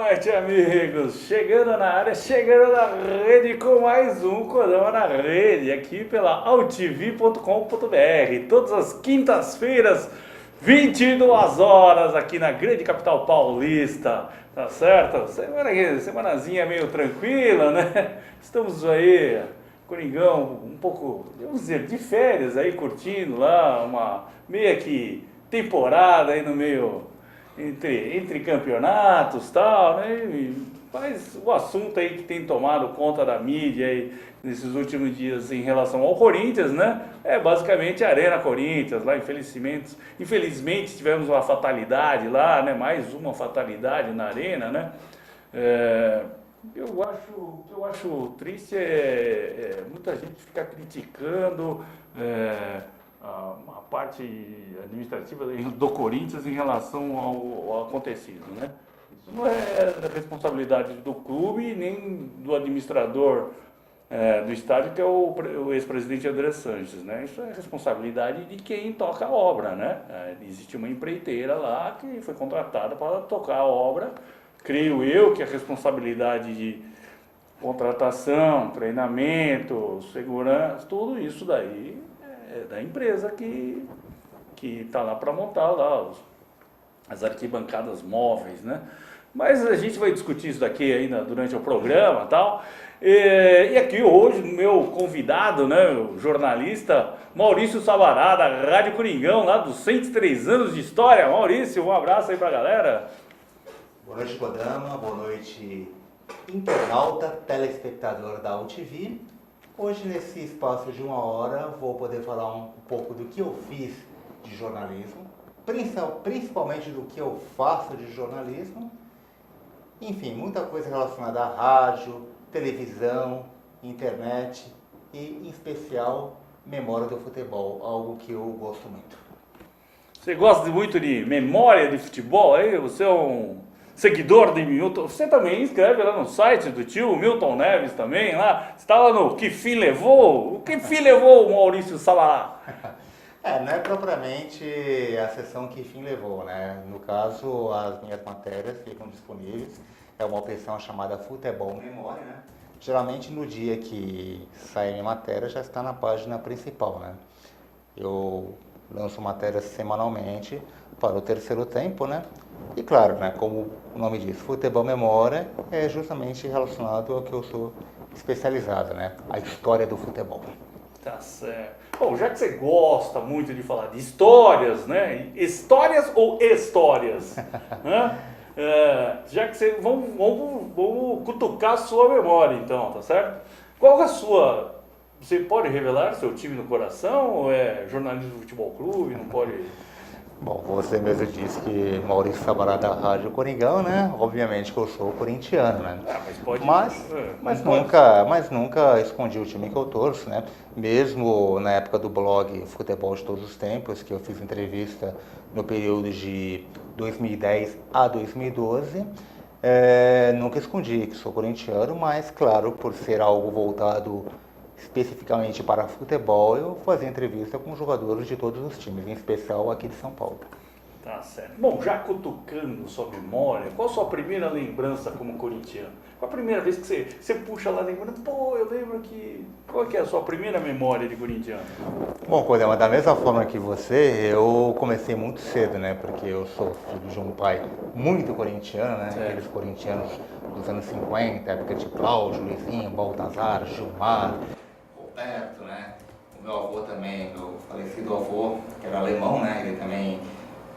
noite, amigos! Chegando na área, chegando na rede com mais um Codama na Rede, aqui pela altv.com.br, todas as quintas-feiras, 22 horas, aqui na grande capital paulista, tá certo? Semanazinha meio tranquila, né? Estamos aí, Coringão, um pouco, vamos dizer, de férias aí, curtindo lá, uma meia que temporada aí no meio... Entre campeonatos e tal, né? Mas o assunto aí que tem tomado conta da mídia aí nesses últimos dias em relação ao Corinthians, né? É basicamente a Arena Corinthians lá, infelizmente tivemos uma fatalidade lá, né? Mais uma fatalidade na Arena, né? O que eu acho triste é muita gente ficar criticando a parte administrativa do Corinthians em relação ao acontecido, né? Isso não é responsabilidade do clube nem do administrador do estádio, que é o ex-presidente André Sanches, né? Isso é responsabilidade de quem toca a obra, né? Existe uma empreiteira lá que foi contratada para tocar a obra. Creio eu que a responsabilidade de contratação, treinamento, segurança, tudo isso daí é da empresa que está lá para montar lá as arquibancadas móveis, né? Mas a gente vai discutir isso daqui ainda durante o programa e tal. E aqui hoje, meu convidado, né, o jornalista Maurício Sabará, da Rádio Coringão, lá dos 103 anos de história. Maurício, um abraço aí pra galera. Boa noite, Codama. Boa noite, internauta, telespectador da UTV. Hoje, nesse espaço de 1 hora, vou poder falar um pouco do que eu fiz de jornalismo, principalmente do que eu faço de jornalismo. Enfim, muita coisa relacionada à rádio, televisão, internet e, em especial, memória do futebol, algo que eu gosto muito. Você gosta muito de memória de futebol? Aí você é um seguidor de Milton, você também escreve lá no site do tio Milton Neves também, lá, você está lá no Que Fim Levou? O que fim levou o Maurício Sabará? Não é propriamente a seção Que Fim Levou, né? No caso, as minhas matérias ficam disponíveis, é uma opção chamada Futebol Memória, né? Geralmente no dia que sai a minha matéria já está na página principal, né? Eu lanço matérias semanalmente para o terceiro tempo, né? E claro, né, como o nome diz, Futebol Memória é justamente relacionado ao que eu sou especializado, né? A história do futebol. Tá certo. Bom, já que você gosta muito de falar de histórias, né? Histórias ou histórias? Né? Já que você... Vamos cutucar a sua memória, então, tá certo? Qual é a sua... Você pode revelar seu time no coração ou é jornalismo do futebol clube? Não pode... Bom, você mesmo disse que Maurício Sabará da Rádio Coringão, né? Obviamente que eu sou corintiano, né? Mas pode... Mas nunca escondi o time que eu torço, né? Mesmo na época do blog Futebol de Todos os Tempos, que eu fiz entrevista no período de 2010 a 2012, nunca escondi que sou corintiano, mas claro, por ser algo voltado especificamente para futebol, eu fazia entrevista com jogadores de todos os times, em especial aqui de São Paulo. Tá certo. Bom, já cutucando sua memória, qual a sua primeira lembrança como corintiano? Qual a primeira vez que você puxa lá lembrando, eu lembro que... Qual que é a sua primeira memória de corintiano? Bom, Codema, da mesma forma que você, eu comecei muito cedo, né? Porque eu sou filho de um pai muito corintiano, né? Certo. Aqueles corintianos dos anos 50, época de Cláudio, Luizinho, Baltazar, Gilmar, Roberto, né? O meu avô também, meu falecido avô, que era alemão, né? Ele também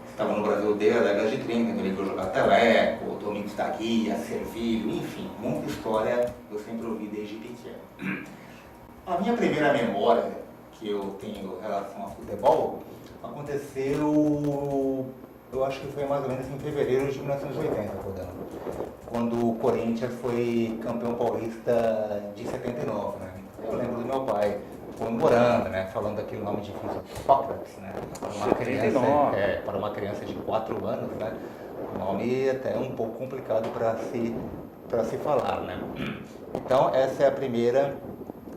estava no Brasil desde a década de 30, então ele foi jogar Teleco, Domingos da Guia, Servilho, enfim, muita história eu sempre ouvi desde pequeno. A minha primeira memória que eu tenho em relação a futebol aconteceu, eu acho que foi mais ou menos em fevereiro de 1980, quando o Corinthians foi campeão paulista de 79, né? Eu lembro do meu pai comemorando, né? Falando aquele nome difícil, Sócrates, né? Para uma criança de 4 anos, né? Um nome até um pouco complicado para se falar, né? Então essa é a primeira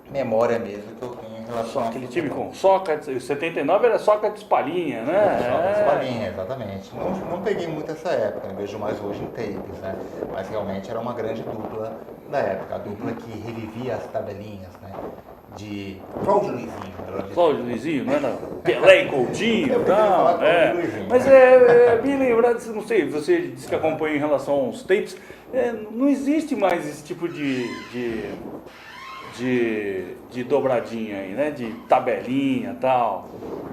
memória mesmo que eu tenho em relação ao Aquele time futebol. com Sócrates, o 79 era Sócrates Palhinha, né? Sócrates Palhinha, exatamente. Não peguei muito essa época, eu vejo mais hoje em tapes, né? Mas realmente era uma grande dupla da época, a dupla que revivia as tabelinhas, né? De Cláudio Luizinho. Cláudio Luizinho, não era Pelé e Coutinho, Eu prefiro falar não, Cláudio Luizinho. Mas me lembrar, não sei, você disse que acompanha em relação aos tapes, não existe mais esse tipo de dobradinha aí, né? De tabelinha e tal.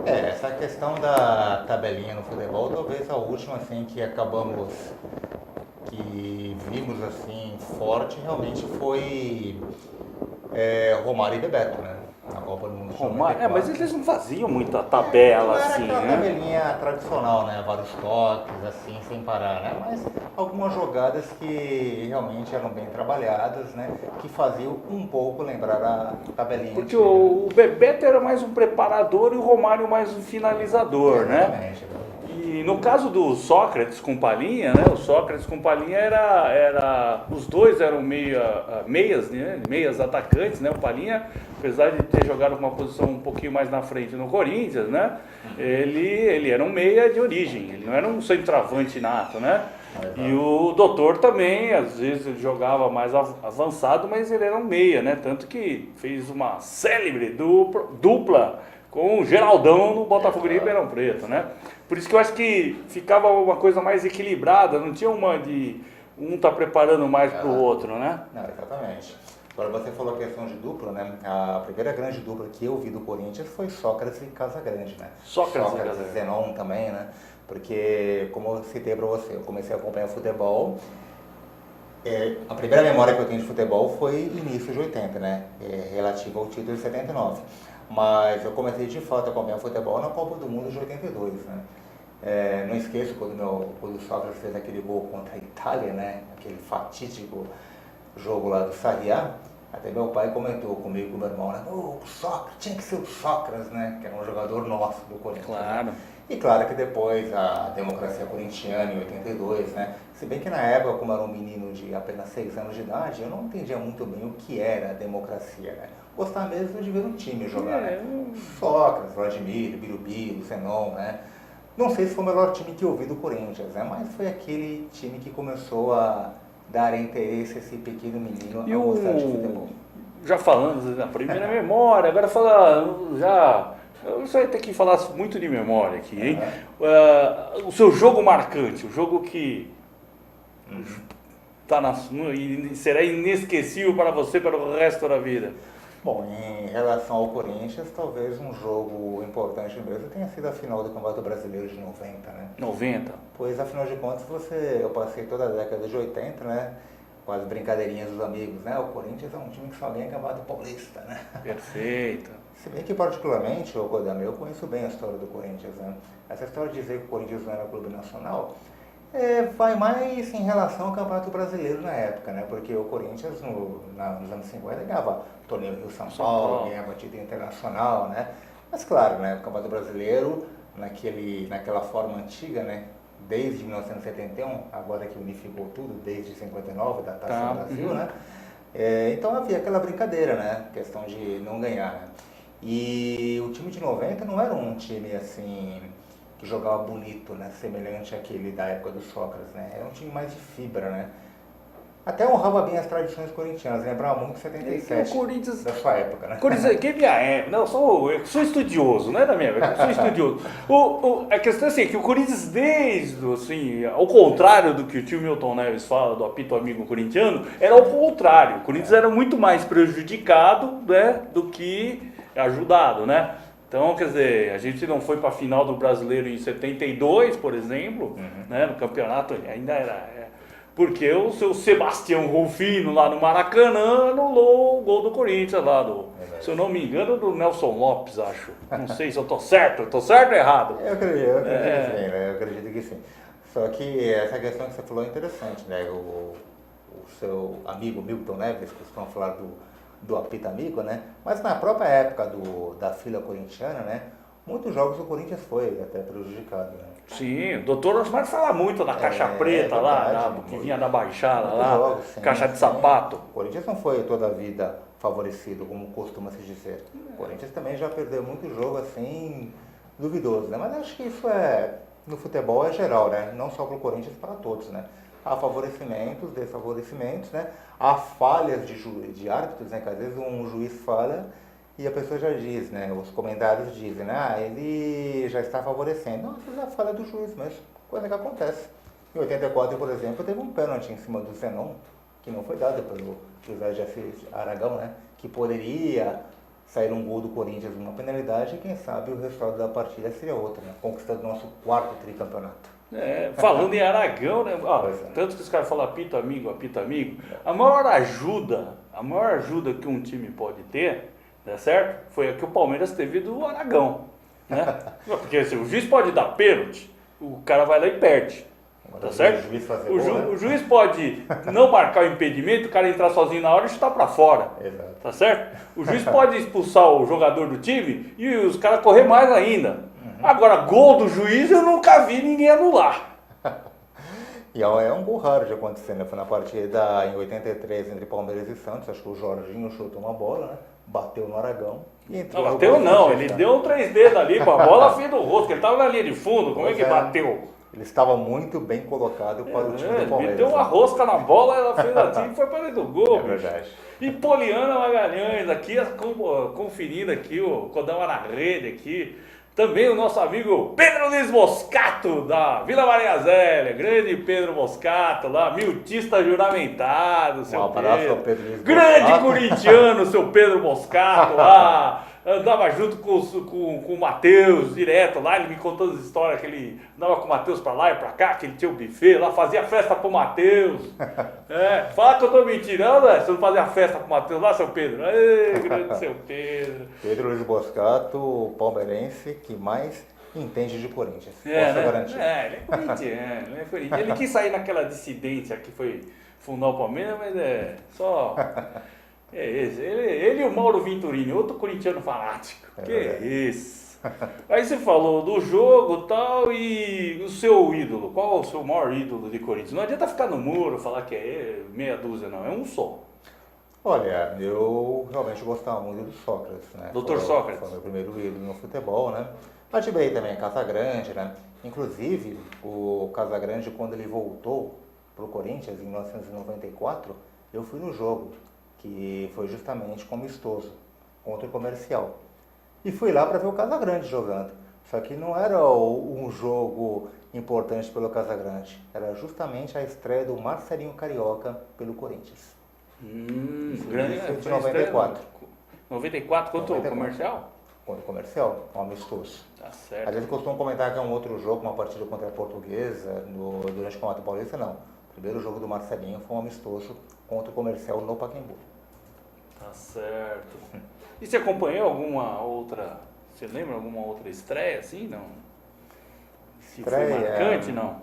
Essa questão da tabelinha no futebol, talvez a última assim que vimos assim forte realmente foi Romário e Bebeto, né? Na Copa do Mundo de Romário, 94. mas eles não faziam muita tabela Não era assim, aquela né? tabelinha tradicional, né? Vários toques, assim, sem parar, né? Mas algumas jogadas que realmente eram bem trabalhadas, né? Que faziam um pouco lembrar a tabelinha Porque antiga, né? o Bebeto era mais um preparador e o Romário mais um finalizador, né? Exatamente. E no caso do Sócrates com Palhinha, né? O Sócrates com Palhinha os dois eram meias, né? Meias atacantes, né? O Palhinha, apesar de ter jogado com uma posição um pouquinho mais na frente no Corinthians, né? Ele era um meia de origem, ele não era um centroavante nato, né? E o Doutor também, às vezes ele jogava mais avançado, mas ele era um meia, né? Tanto que fez uma célebre dupla com o Geraldão no Botafogo de Ribeirão Preto, né? Por isso que eu acho que ficava uma coisa mais equilibrada, não tinha uma de um tá preparando mais pro outro, né? Não, exatamente. Agora você falou a questão de dupla, né? A primeira grande dupla que eu vi do Corinthians foi Sócrates e Casagrande, né? Sócrates e e Casagrande. Zenon também, né? Porque, como eu citei para você, eu comecei a acompanhar futebol. A primeira memória que eu tenho de futebol foi início de 80, né? Relativo ao título de 79. Mas eu comecei de fato a acompanhar futebol na Copa do Mundo de 82, né? Não esqueço quando o Sócrates fez aquele gol contra a Itália, né? Aquele fatídico jogo lá do Sarriá. Até meu pai comentou comigo e com meu irmão, né? O Sócrates, tinha que ser o Sócrates, né? Que era um jogador nosso do Corinthians. Claro. E claro que depois a democracia corintiana em 82, né? Se bem que na época, como eu era um menino de apenas 6 anos de idade, eu não entendia muito bem o que era a democracia, né? Gostar mesmo de ver um time jogar, né? Sócrates, Vladimir, Birubiru, Zenon, né? Não sei se foi o melhor time que eu vi do Corinthians, né? Mas foi aquele time que começou a dar interesse a esse pequeno menino a gostar de futebol. Já falando da primeira memória, agora você vai ter que falar muito de memória aqui, hein? O seu jogo marcante, o jogo que será inesquecível para você para o resto da vida. Bom, em relação ao Corinthians, talvez um jogo importante mesmo tenha sido a final do Campeonato Brasileiro de 90, né? 90. Pois, afinal de contas, eu passei toda a década de 80, né? Com as brincadeirinhas dos amigos, né? O Corinthians é um time que só ganha Campeonato Paulista, né? Perfeito. Se bem que, particularmente, o Kodama, eu conheço bem a história do Corinthians, né? Essa história de dizer que o Corinthians não era clube nacional vai mais em relação ao Campeonato Brasileiro na época, né? Porque o Corinthians, nos anos 50, ganhava torneio Rio-São Paulo, ganhava título internacional, né? Mas, claro, né? O Campeonato Brasileiro, naquela forma antiga, né? Desde 1971, agora que unificou tudo, desde 59, da Taça do Brasil, né? Então havia aquela brincadeira, né? Questão de não ganhar, né? E o time de 90 não era um time assim que jogava bonito, né? Semelhante àquele da época do Sócrates, né? Era um time mais de fibra, né? Até honrava bem as tradições corintianas, lembrava muito 77 o Corinthians, da sua época, né? Corinthians, que é minha época, não, eu sou estudioso, não é da minha época, eu sou estudioso. A questão é assim, que o Corinthians assim, ao contrário do que o tio Milton Neves fala do apito amigo corintiano, era ao contrário, o Corinthians era muito mais prejudicado, né, do que ajudado, né? Então, quer dizer, a gente não foi para a final do Brasileiro em 72, por exemplo, né, no campeonato ainda porque o seu Sebastião Rufino lá no Maracanã anulou o gol do Corinthians lá, se eu não me engano, do Nelson Lopes, acho. Não sei se eu tô certo ou errado. Eu acredito, sim, né? Eu acredito que sim. Só que essa questão que você falou é interessante, né? O seu amigo Milton Neves costuma falar do apito amigo, né? Mas na própria época da fila corintiana, né? Muitos jogos o Corinthians foi até prejudicado, né? Sim, o doutor Osmar fala muito da caixa preta lá, que vinha da Baixada lá, jogos, sim, caixa de sim. sapato. O Corinthians não foi toda a vida favorecido, como costuma se dizer. O Corinthians também já perdeu muito jogo assim, duvidoso, né? Mas acho que isso no futebol é geral, né? Não só para o Corinthians, para todos, né? Há favorecimentos, desfavorecimentos, né? Há falhas de árbitros, né? Que às vezes um juiz falha e a pessoa já diz, né? Os comentários dizem, né? ele já está favorecendo. Não, isso é a falha do juiz mesmo, coisa que acontece. Em 84, por exemplo, teve um pênalti em cima do Zenon, que não foi dado pelo José Jeff Aragão, né? Que poderia sair um gol do Corinthians numa penalidade e quem sabe o resultado da partida seria outro, né? Conquistando nosso 4º tricampeonato. Falando em Aragão, né? Tanto que os caras falam apito amigo, a maior ajuda que um time pode ter, né, certo? Foi a que o Palmeiras teve do Aragão, né? Porque assim, o juiz pode dar pênalti, o cara vai lá e perde. Tá certo? O juiz pode não marcar o impedimento, o cara entrar sozinho na hora e chutar pra fora. Exato. Tá certo? O juiz pode expulsar o jogador do time e os caras correr mais ainda. Agora, gol do juiz eu nunca vi ninguém anular. E é um gol raro de acontecer, né? Foi na partida em 83 entre Palmeiras e Santos, acho que o Jorginho chutou uma bola, né? Bateu no Aragão e entrou. Não bateu não, ele deu um 3D dali com a bola fez do rosto, que ele tava na linha de fundo, como é que bateu? Ele estava muito bem colocado para o time do Palmeiras. Meteu uma rosca na bola, ela fez assim e foi para dentro do gol. É verdade. E Poliana Magalhães aqui, conferindo aqui, o Codão na rede aqui. Também o nosso amigo Pedro Luiz Moscato, da Vila Maria Zélia. Grande Pedro Moscato, lá, miltista juramentado, seu abraço ao Pedro Luiz Grande Moscato. corintiano, seu Pedro Moscato, lá. Andava junto com o Matheus, direto lá, ele me contou as histórias que ele andava com o Matheus pra lá e pra cá, que ele tinha o buffet lá, fazia festa pro Matheus. Fala que eu tô mentindo, não, né? Você não fazia festa pro Matheus lá, seu Pedro? Ei, grande seu Pedro. Pedro Luiz Moscato, o palmeirense que mais entende de Corinthians. Posso garantir. Ele é corintiano, ele quis sair naquela dissidência que foi fundar o Palmeiras, mas só... Ele e o Mauro Venturini, outro corintiano fanático. Isso. Aí você falou do jogo e tal, e o seu ídolo. Qual é o seu maior ídolo de Corinthians? Não adianta ficar no muro, falar que é meia dúzia, não. É um só. Olha, eu realmente gostava muito do Sócrates, né? Doutor Sócrates. Foi meu primeiro ídolo no futebol, né? Admirei também Casagrande, né? Inclusive, o Casagrande, quando ele voltou pro Corinthians em 1994, eu fui no jogo, que foi justamente como amistoso, contra o Comercial. E fui lá para ver o Casagrande jogando. Só que não era um jogo importante pelo Casagrande, era justamente a estreia do Marcelinho Carioca pelo Corinthians. Grande, foi de 94. 94 contra o Comercial? Contra o Comercial, um amistoso. Tá certo. Às vezes costumam comentar que é um outro jogo, uma partida contra a Portuguesa, durante o Campeonato Paulista, não. O primeiro jogo do Marcelinho foi um amistoso contra o Comercial no Pacaembu. Tá certo. E você acompanhou alguma outra, você lembra alguma outra estreia assim, não? Se foi marcante, não?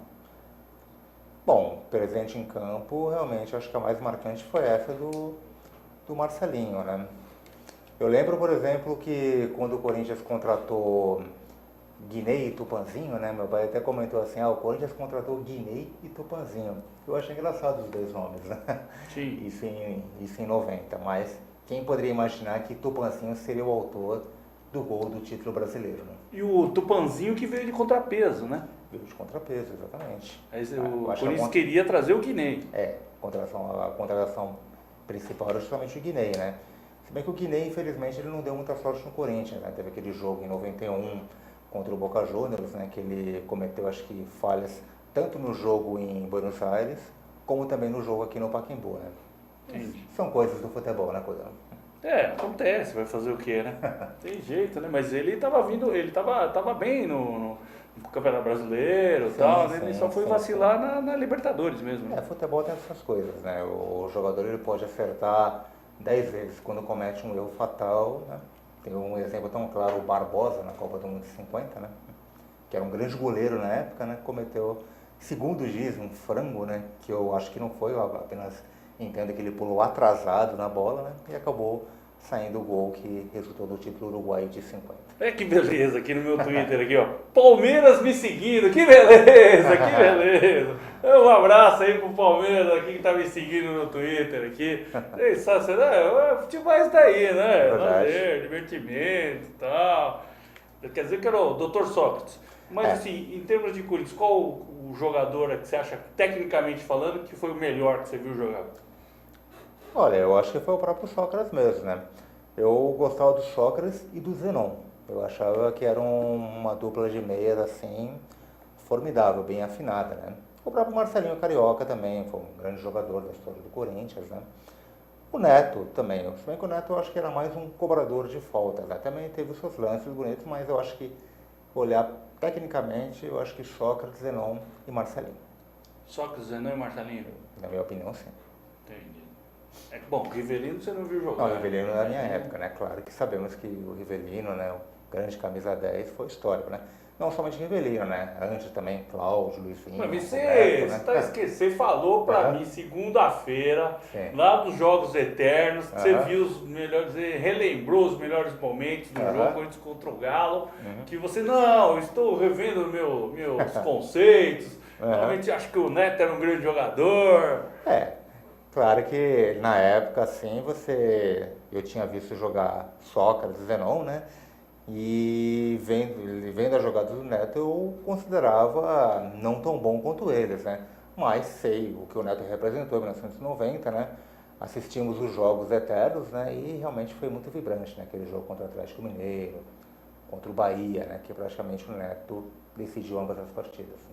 Bom, presente em campo, realmente, acho que a mais marcante foi essa do Marcelinho, né? Eu lembro, por exemplo, que quando o Corinthians contratou Guinei e Tupanzinho, né? Meu pai até comentou assim, o Corinthians contratou Guinei e Tupanzinho. Eu achei engraçado os dois nomes, né? Sim. Isso em 90, mas quem poderia imaginar que Tupanzinho seria o autor do gol do título brasileiro, né? E o Tupanzinho que veio de contrapeso, né? Veio de contrapeso, exatamente. O Corinthians queria trazer o Guinei. A contratação principal era justamente o Guinei, né? Se bem que o Guinei, infelizmente, ele não deu muita sorte no Corinthians, né? Teve aquele jogo em 91 contra o Boca Juniors, né? Que ele cometeu, acho que, falhas tanto no jogo em Buenos Aires, como também no jogo aqui no Pacaembu, né? Entendi. São coisas do futebol, né, Codão? Acontece, vai fazer o quê, né? Tem jeito, né? Mas ele tava bem no Campeonato Brasileiro e tal, né? Ele só foi vacilar na Libertadores mesmo. Né? Futebol tem essas coisas, né? O jogador ele pode acertar 10 vezes quando comete um erro fatal, né? Tem um exemplo tão claro, o Barbosa na Copa do Mundo de 50, né? Que era um grande goleiro na época, né? Cometeu, segundo diz, um frango, né? Que eu acho que não foi, eu apenas entendo que ele pulou atrasado na bola, né? E acabou saindo o gol que resultou no título uruguaio de 50. É que beleza aqui no meu Twitter aqui, ó. Palmeiras me seguindo, que beleza, que beleza. Um abraço aí pro Palmeiras aqui que tá me seguindo no Twitter aqui. Futebol é isso daí, né? Lazer, divertimento e tal. Quer dizer que era o Dr. Sócrates. Mas assim, em termos de Corinthians, qual o jogador que você acha, tecnicamente falando, que foi o melhor que você viu jogar? Olha, eu acho que foi o próprio Sócrates mesmo, né? Eu gostava do Sócrates e do Zenon. Eu achava que era uma dupla de meias assim, formidável, bem afinada, né? O próprio Marcelinho Carioca também foi um grande jogador da história do Corinthians, né? O Neto também, se bem que o Neto eu acho que era mais um cobrador de faltas, né? Também teve os seus lances bonitos, mas eu acho que, olhar tecnicamente, eu acho que Sócrates, Zenon e Marcelinho. Sócrates, Zenon e Marcelinho? Na minha opinião, sim. Entendi. Bom, o Rivelino você não viu jogar. Não, o Rivelino é da minha época, né? Claro que sabemos que o Rivelino, né, o grande camisa 10, foi histórico, né? Não somente o Rivelino, né? Antes também, Cláudio, Luizinho. Mas você esquecendo, você falou pra mim segunda-feira, lá dos Jogos Eternos, que você viu os melhores, relembrou os melhores momentos do jogo Corinthians contra o Galo, que você, não, eu estou revendo meus conceitos, realmente acho que o Neto era um grande jogador. Claro que na época, assim, eu tinha visto jogar Sócrates e Zenon, né? E vendo a jogada do Neto, eu considerava não tão bom quanto eles, né? Mas sei o que o Neto representou em 1990, né? Assistimos os Jogos Eternos, né? E realmente foi muito vibrante, né? Aquele jogo contra o Atlético Mineiro, contra o Bahia, né? Que praticamente o Neto decidiu ambas as partidas.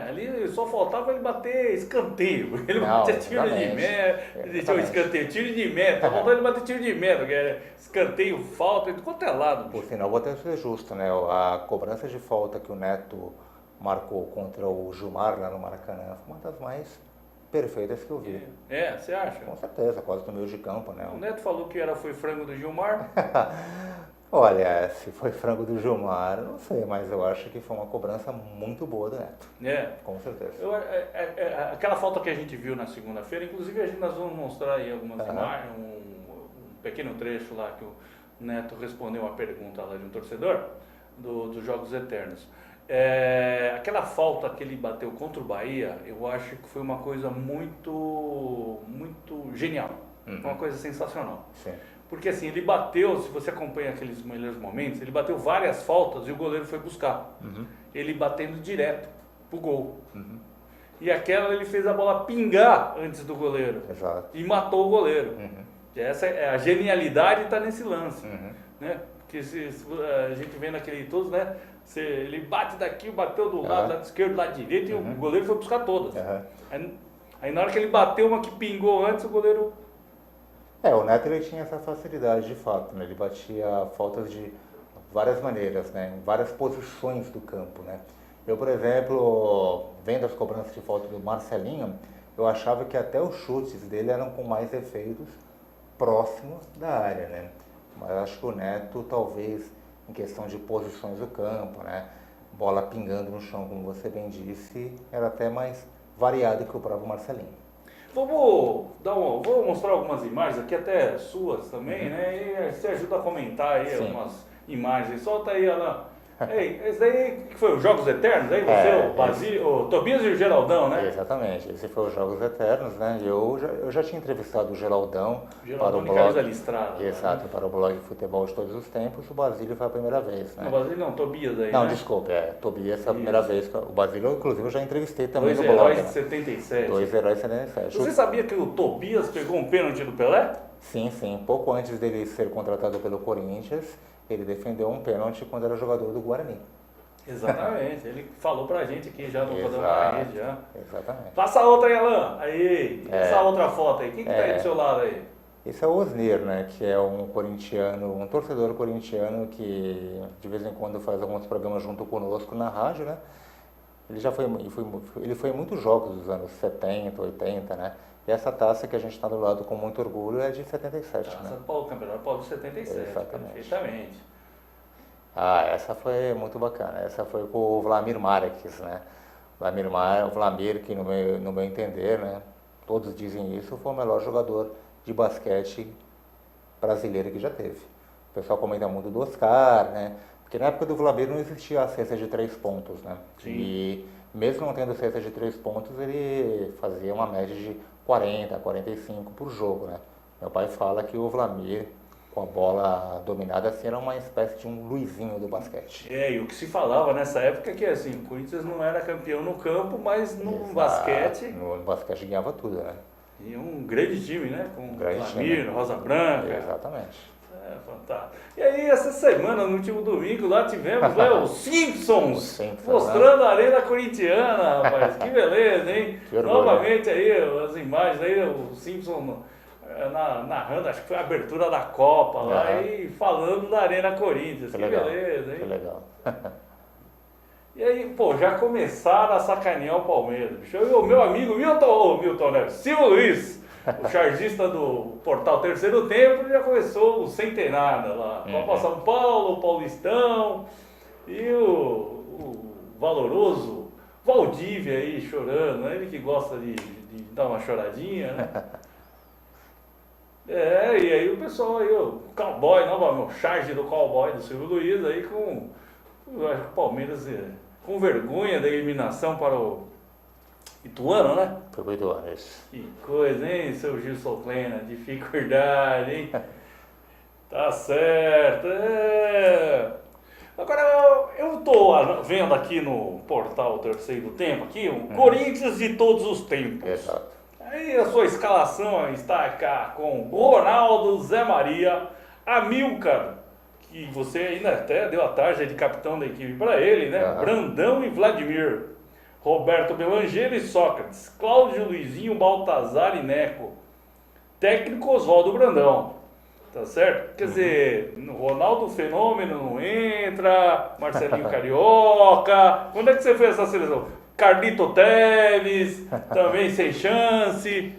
Ali só faltava ele bater escanteio. Ele batia tiro de meta, escanteio, tiro de meta. Só faltava ele bater tiro de meta, que era escanteio, falta, de quanto é lado. Por sinal, vou até ser justo, né? A cobrança de falta que o Neto marcou contra o Gilmar lá no Maracanã foi uma das mais perfeitas que eu vi. Você acha? Com certeza, quase no meio de campo, né? O Neto falou que foi frango do Gilmar. Olha, se foi frango do Gilmar, não sei, mas eu acho que foi uma cobrança muito boa do Neto. Com certeza. Aquela falta que a gente viu na segunda-feira, inclusive nós vamos mostrar aí algumas imagens, um pequeno trecho lá que o Neto respondeu uma pergunta lá de um torcedor dos Jogos Eternos. Aquela falta que ele bateu contra o Bahia, eu acho que foi uma coisa muito, muito genial, uma coisa sensacional. Sim. Porque assim, ele bateu, se você acompanha aqueles melhores momentos, ele bateu várias faltas e o goleiro foi buscar. Ele batendo direto pro gol. E aquela ele fez a bola pingar antes do goleiro. Exato. E matou o goleiro. Essa a genialidade está nesse lance. Né? Porque se a gente vê naquele todos, né? Ele bate daqui, bateu do lado esquerdo, do lado direito, e o goleiro foi buscar todas. Aí na hora que ele bateu uma que pingou antes, o goleiro... O Neto ele tinha essa facilidade de fato, né? Ele batia faltas de várias maneiras, né? Em várias posições do campo, né? Eu, por exemplo, vendo as cobranças de falta do Marcelinho, eu achava que até os chutes dele eram com mais efeitos próximos da área, né? Mas acho que o Neto, talvez, em questão de posições do campo, né? Bola pingando no chão, como você bem disse, era até mais variado que o próprio Marcelinho. Vou mostrar algumas imagens aqui, até suas também, né? E você ajuda a comentar aí algumas imagens. Solta aí, Alan. Esse daí que foi os Jogos Eternos, aí você, o Basílio, o Tobias e o Geraldão, né? Exatamente, esse foi os Jogos Eternos, né? Eu já tinha entrevistado o Geraldão para o blog. Listrada, exato, para o blog Futebol de Todos os Tempos. O Basílio foi a primeira vez, né? Não, Basílio não, Tobias aí. Não, né? Desculpe, Tobias foi a primeira vez. O Basílio, inclusive, eu já entrevistei também no blog. Dois heróis de 77. Dois heróis de 77. Você sabia que o Tobias pegou um pênalti do Pelé? Sim. Pouco antes dele ser contratado pelo Corinthians, ele defendeu um pênalti quando era jogador do Guarani. Exatamente, ele falou pra gente aqui já no Rodão da Rede já. Exatamente. Passa outra aí, Alan. Aí, essa outra foto aí. Quem que tá aí do seu lado aí? Esse é o Osnir, né, que é um corintiano, um torcedor corintiano que de vez em quando faz alguns programas junto conosco na rádio, né? Ele foi em muitos jogos dos anos 70, 80, né? E essa taça que a gente está do lado com muito orgulho é de 77, Taça né? Campeonato Paulo de 77. Exatamente. Perfeitamente. Essa foi muito bacana. Essa foi com o Vladimir Marques, né? O Vladimir, que no meu entender, né? Todos dizem isso, foi o melhor jogador de basquete brasileira que já teve. O pessoal comenta muito do Oscar, né? Porque na época do Vlameiro não existia a cesta de 3 pontos, né? Sim. E mesmo não tendo cesta de 3 pontos, ele fazia uma média de 40, 45 por jogo, né? Meu pai fala que o Vlamir, com a bola dominada, assim, era uma espécie de um Luizinho do basquete. E o que se falava nessa época é que assim, o Corinthians não era campeão no campo, mas no Exato. basquete No basquete ganhava tudo, né? e um grande time, né? Com Grande Vlamir, time. Rosa Branca. Exatamente. É fantástico. E aí, essa semana, no último domingo, lá tivemos os Simpsons Os Simpsons, mostrando a Arena Corintiana, rapaz. Que beleza, hein? Que orgulho. Novamente aí, as imagens aí, o Simpsons narrando, acho que foi a abertura da Copa lá e falando da Arena Corinthians. Que legal. beleza, hein? Que legal. E aí, pô, já começaram a sacanear o Palmeiras. Bicho. E o meu amigo Milton, né? Silvio Luiz, o chargista do portal Terceiro Tempo, já começou o sem ter nada lá. Copa São Paulo, o Paulistão e o valoroso Valdívia aí chorando, né? Ele que gosta de dar uma choradinha, né? E aí o pessoal aí, o cowboy, novamente, o charge do cowboy do Silvio Luiz aí com o Palmeiras com vergonha da eliminação para o Ituano, né? Foi o Ituano, isso. Que coisa, hein, seu Gilson Kleina, dificuldade, hein? Tá certo, Agora, eu tô vendo aqui no portal Terceiro Tempo, aqui, o Corinthians de todos os tempos. Exato. Aí a sua escalação está cá com Ronaldo, Zé Maria, Amilcar, que você ainda até deu a tarja de capitão da equipe para ele, né? Brandão e Vladimir, Roberto Belangelo e Sócrates, Cláudio Luizinho, Baltazar e Neco, técnico Oswaldo Brandão, tá certo? Quer dizer, Ronaldo Fenômeno não entra, Marcelinho Carioca, quando é que você fez essa seleção? Carlito Teves, também sem chance.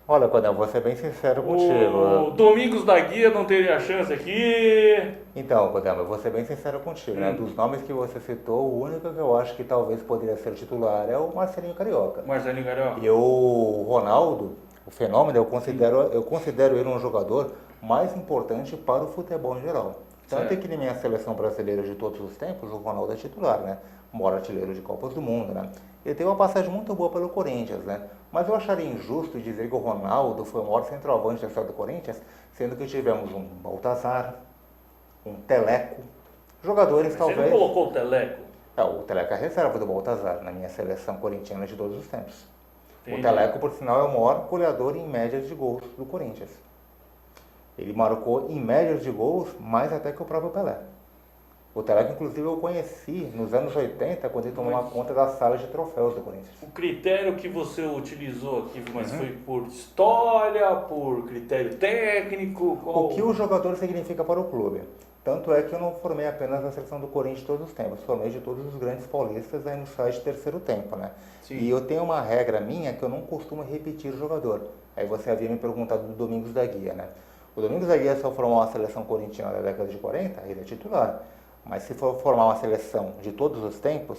Olha, Codão, vou ser bem sincero contigo. O Domingos da Guia não teria chance aqui. Então, Codão, eu vou ser bem sincero contigo, né? Dos nomes que você citou, o único que eu acho que talvez poderia ser titular é o Marcelinho Carioca. Marcelinho Carioca. E o Ronaldo, o Fenômeno, eu considero ele um jogador mais importante para o futebol em geral. Tanto é que na minha seleção brasileira de todos os tempos, o Ronaldo é titular, né? Maior artilheiro de Copas do Mundo, né? Ele teve uma passagem muito boa pelo Corinthians, né? Mas eu acharia injusto dizer que o Ronaldo foi o maior centroavante da história do Corinthians, sendo que tivemos um Baltazar, um Teleco, jogadores talvez... Você não colocou o Teleco? O Teleco é a reserva do Baltazar na minha seleção corintiana de todos os tempos. Entendi. O Teleco, por sinal, é o maior goleador em médias de gols do Corinthians. Ele marcou em médias de gols mais até que o próprio Pelé. O Teleco, inclusive, eu conheci nos anos 80, quando ele tomou uma conta da sala de troféus do Corinthians. O critério que você utilizou aqui, mas foi por história, por critério técnico? Qual... O que o jogador significa para o clube? Tanto é que eu não formei apenas na seleção do Corinthians de todos os tempos, formei de todos os grandes paulistas aí no site Terceiro Tempo, né? Sim. E eu tenho uma regra minha que eu não costumo repetir o jogador. Aí você havia me perguntado do Domingos da Guia, né? O Domingos da Guia, se eu formar uma seleção corintiana da década de 40, ele é titular. Mas se for formar uma seleção de todos os tempos,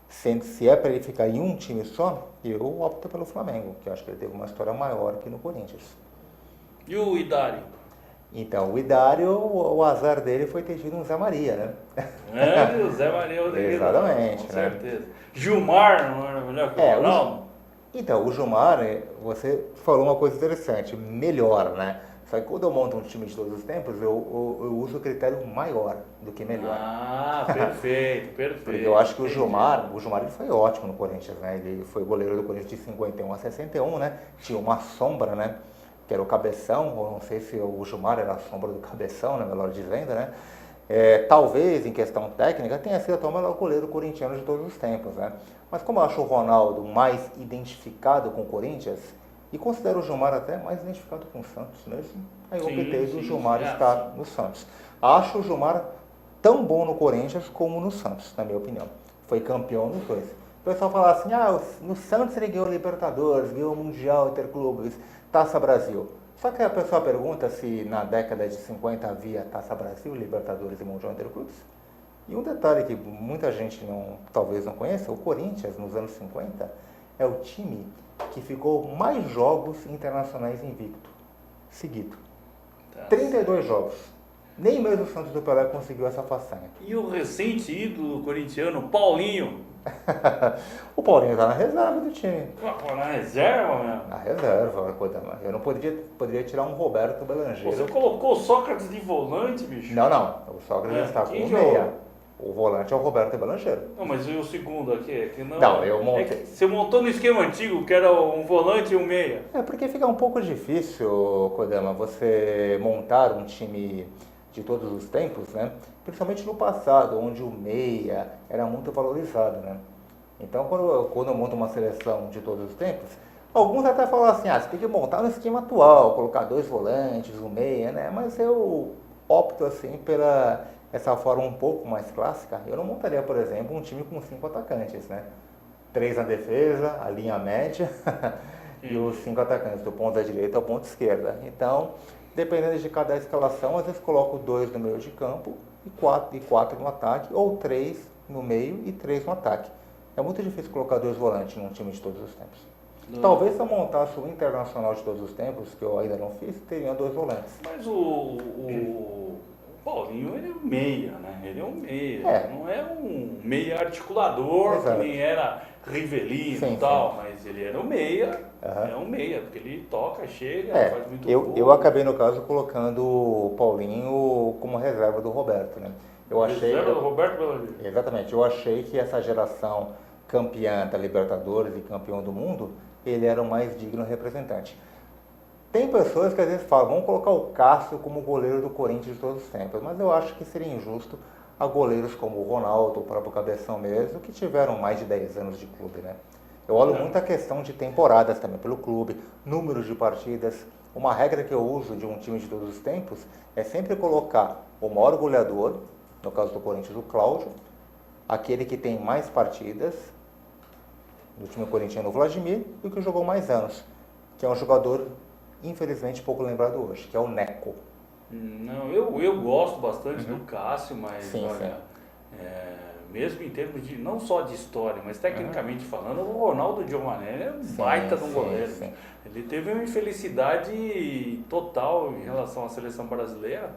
se é para ele ficar em um time só, eu opto pelo Flamengo, que eu acho que ele teve uma história maior que no Corinthians. E o Idário? Então, o Idário, o azar dele foi ter tido um Zé Maria, né? O Zé Maria Rodrigues. Exatamente, Com né? certeza. Gilmar não era melhor que o Ronaldo? Então, o Gilmar, você falou uma coisa interessante, melhor, né? Só que quando eu monto um time de todos os tempos, eu uso o critério maior do que melhor. Ah, perfeito, perfeito. Porque eu acho que o Gilmar ele foi ótimo no Corinthians, né? Ele foi goleiro do Corinthians de 51 a 61, né? Tinha uma sombra, né? Que era o Cabeção, ou não sei se o Gilmar era a sombra do Cabeção, né? Melhor dizendo, né? Talvez, em questão técnica, tenha sido até o melhor goleiro corintiano de todos os tempos, né? Mas como eu acho o Ronaldo mais identificado com o Corinthians, e considero o Gilmar até mais identificado com o Santos mesmo, aí eu optei do Gilmar estar no Santos. Acho o Gilmar tão bom no Corinthians como no Santos, na minha opinião. Foi campeão nos dois. O pessoal fala assim, no Santos ele ganhou Libertadores, ganhou Mundial, Interclubes, Taça Brasil. Só que a pessoa pergunta se na década de 50 havia Taça Brasil, Libertadores e Mundial Interclubes. E um detalhe que muita gente talvez não conheça, o Corinthians nos anos 50 é o time que ficou mais jogos internacionais invicto, seguido. 32 jogos. Nem mesmo o Santos do Pelé conseguiu essa façanha. E o recente ídolo corintiano, Paulinho? O Paulinho está na reserva do time. Pô, na reserva, meu? Na reserva, Kodama. Eu não poderia tirar um Roberto Belangeiro. Você colocou o Sócrates de volante, bicho? Não. O Sócrates está com quem o que é o- meia. O volante é o Roberto Belangeiro. Não, mas e o segundo aqui? É que Não, eu montei. É que você montou no esquema antigo, que era um volante e um meia. É porque fica um pouco difícil, Kodama, você montar um time de todos os tempos, né? Principalmente no passado, onde o meia era muito valorizado, né? Então, quando eu monto uma seleção de todos os tempos, alguns até falam assim, você tem que montar no esquema atual, colocar 2 volantes, um meia, né? Mas eu opto, assim, pela essa forma um pouco mais clássica. Eu não montaria, por exemplo, um time com 5 atacantes, né? 3 na defesa, a linha média e os 5 atacantes, do ponto da direita ao ponto esquerda. Então, dependendo de cada escalação, às vezes coloco 2 no meio de campo e 4 no ataque, ou 3 no meio e 3 no ataque. É muito difícil colocar 2 volantes num time de todos os tempos. Talvez se eu montasse o Internacional de todos os tempos, que eu ainda não fiz, teria 2 volantes. Mas o Paulinho, ele é um meia, né? Ele é um meia. É. Não é um meia articulador, Exato. que nem era Rivelino Sim, e tal, mas ele era um meia. Aham. É um meia, porque ele toca, chega, faz muito eu gol. acabei, no caso, colocando o Paulinho como reserva do Roberto, né? Eu achei... Reserva do Roberto Belangeiro. Exatamente, eu achei que essa geração campeã da Libertadores e campeão do mundo, ele era o mais digno representante. Tem pessoas que às vezes falam, vamos colocar o Cássio como goleiro do Corinthians de todos os tempos, mas eu acho que seria injusto a goleiros como o Ronaldo, o próprio Cabeção mesmo, que tiveram mais de 10 anos de clube, né? Eu olho muito a questão de temporadas também pelo clube, números de partidas. Uma regra que eu uso de um time de todos os tempos é sempre colocar o maior goleador, no caso do Corinthians, o Cláudio, aquele que tem mais partidas, do time corintiano, o Vladimir, e o que jogou mais anos, que é um jogador, infelizmente, pouco lembrado hoje, que é o Neco. Não, eu gosto bastante do Cássio, mas Sim, olha, sim. mesmo em termos de, não só de história, mas tecnicamente falando, o Ronaldo Giovanelli é um baita de um goleiro. Sim. Ele teve uma infelicidade total em relação à seleção brasileira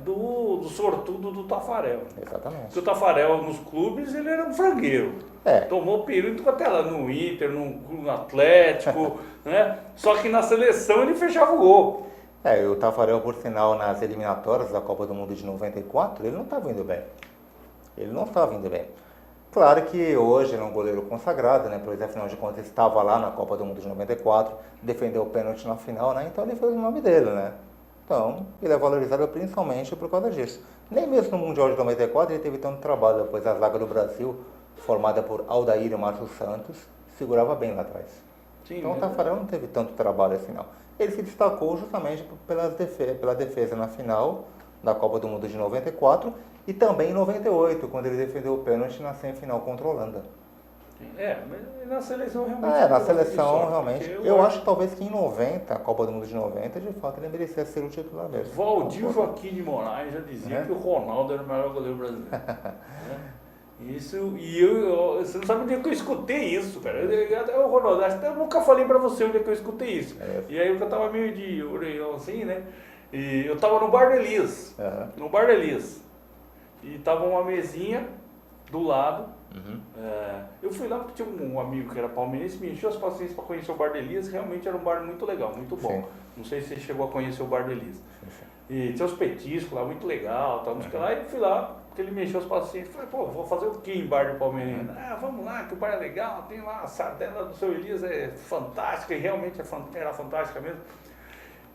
do sortudo do Tafarel. Exatamente. Porque o Tafarel nos clubes ele era um frangueiro. Tomou período até lá no Inter, no Atlético, né? Só que na seleção ele fechava o gol. E o Tafarel, por sinal, nas eliminatórias da Copa do Mundo de 94, ele não estava indo bem. Ele não estava indo bem. Claro que hoje ele é um goleiro consagrado, né? Pois afinal de contas estava lá na Copa do Mundo de 94, defendeu o pênalti na final, né? Então ele fez o nome dele, né? Então, ele é valorizado principalmente por causa disso. Nem mesmo no Mundial de 94 ele teve tanto trabalho, pois a zaga do Brasil, formada por Aldair e Márcio Santos, segurava bem lá atrás. Sim, então o Tafarel não teve tanto trabalho assim, não. Ele se destacou justamente pela defesa na final da Copa do Mundo de 94 e também em 98, quando ele defendeu o pênalti na semifinal contra a Holanda. Mas na seleção realmente... Na seleção realmente. Eu acho que talvez que em 90, a Copa do Mundo de 90, de fato ele merecia ser o titular mesmo. Valdir Joaquim de Moraes já dizia que o Ronaldo era o melhor goleiro brasileiro. Isso, e você não sabe onde é que eu escutei isso, cara. O Ronaldo, acho que eu nunca falei pra você onde é que eu escutei isso. E aí eu tava meio de orelhão assim, né? E eu tava no Bar do Elias. No Bar do Elias. E tava uma mesinha do lado. Eu fui lá porque tinha um amigo que era palmeirense, me encheu as paciências para conhecer o Bar do Elias. Realmente era um bar muito legal, muito bom. Sim. Não sei se você chegou a conhecer o Bar do Elias. E tinha os petiscos lá, muito legal, tal, lá, e fui lá, porque ele me encheu os pacientes. Falei, vou fazer o que em bar de palmeirense? Vamos lá, que o bar é legal, tem lá a sardela do seu Elias, é fantástica, e realmente era fantástica mesmo.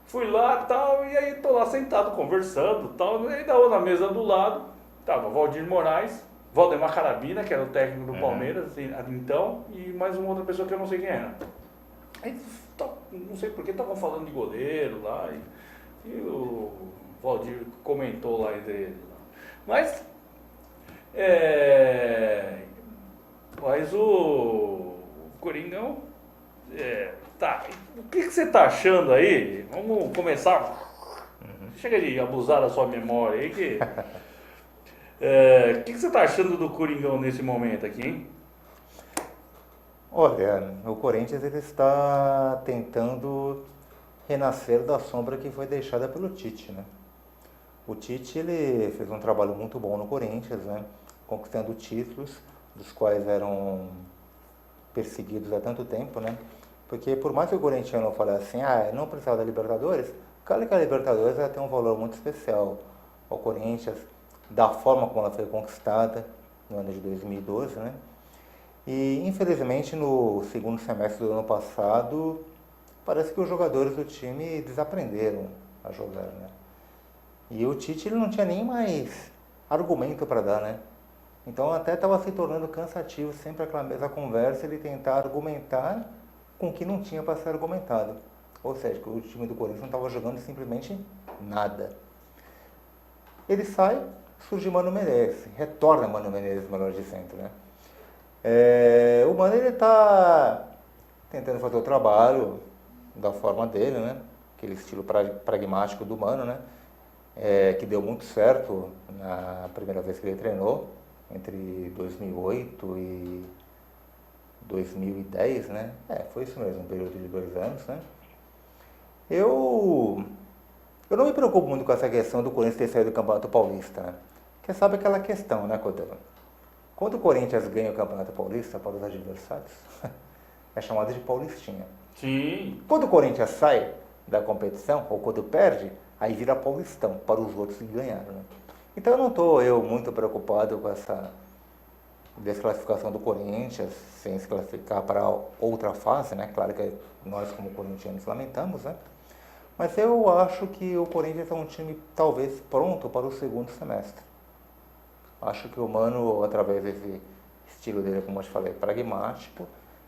Fui lá, tal, e aí tô lá sentado, conversando, tal, e aí na mesa do lado, tava Valdir Moraes, Valdemar Carabina, que era o técnico do Palmeiras, assim, então, e mais uma outra pessoa que eu não sei quem era. Aí, não sei por que estavam falando de goleiro lá, e o Valdir comentou lá entre eles. Mas o Coringão, o que você tá achando aí? Vamos começar. Chega de abusar da sua memória aí, que... O que você tá achando do Coringão nesse momento aqui, hein? Olha, o Corinthians ele está tentando renascer da sombra que foi deixada pelo Tite, né? O Tite, ele fez um trabalho muito bom no Corinthians, né? Conquistando títulos, dos quais eram perseguidos há tanto tempo, né? Porque por mais que o corintiano fale assim, não precisava da Libertadores, claro que a Libertadores ela tem um valor muito especial ao Corinthians, da forma como ela foi conquistada no ano de 2012, né? E infelizmente no segundo semestre do ano passado, parece que os jogadores do time desaprenderam a jogar, né? E o Tite ele não tinha nem mais argumento para dar, né? Então até estava se tornando cansativo sempre aquela mesma conversa, ele tentar argumentar com o que não tinha para ser argumentado. Ou seja, que o time do Corinthians não estava jogando simplesmente nada. Ele sai, surge Mano Menezes, retorna Mano Menezes, melhor dizendo, né? O Mano ele está tentando fazer o trabalho da forma dele, né? Aquele estilo pragmático do Mano, né? Que deu muito certo na primeira vez que ele treinou, entre 2008 e 2010, né? Foi isso mesmo, um período de 2 anos, né? Eu não me preocupo muito com essa questão do Corinthians ter saído do Campeonato Paulista, né? Porque sabe aquela questão, né, Codelo? Quando o Corinthians ganha o Campeonato Paulista para os adversários, é chamado de Paulistinha. Sim. Quando o Corinthians sai da competição, ou quando perde, aí vira Paulistão, para os outros que ganharam, né? Então eu não estou muito preocupado com essa desclassificação do Corinthians, sem se classificar para outra fase, né? Claro que nós como corintianos lamentamos, né? Mas eu acho que o Corinthians é um time talvez pronto para o segundo semestre. Acho que o Mano, através desse estilo dele, como eu te falei, pragmático,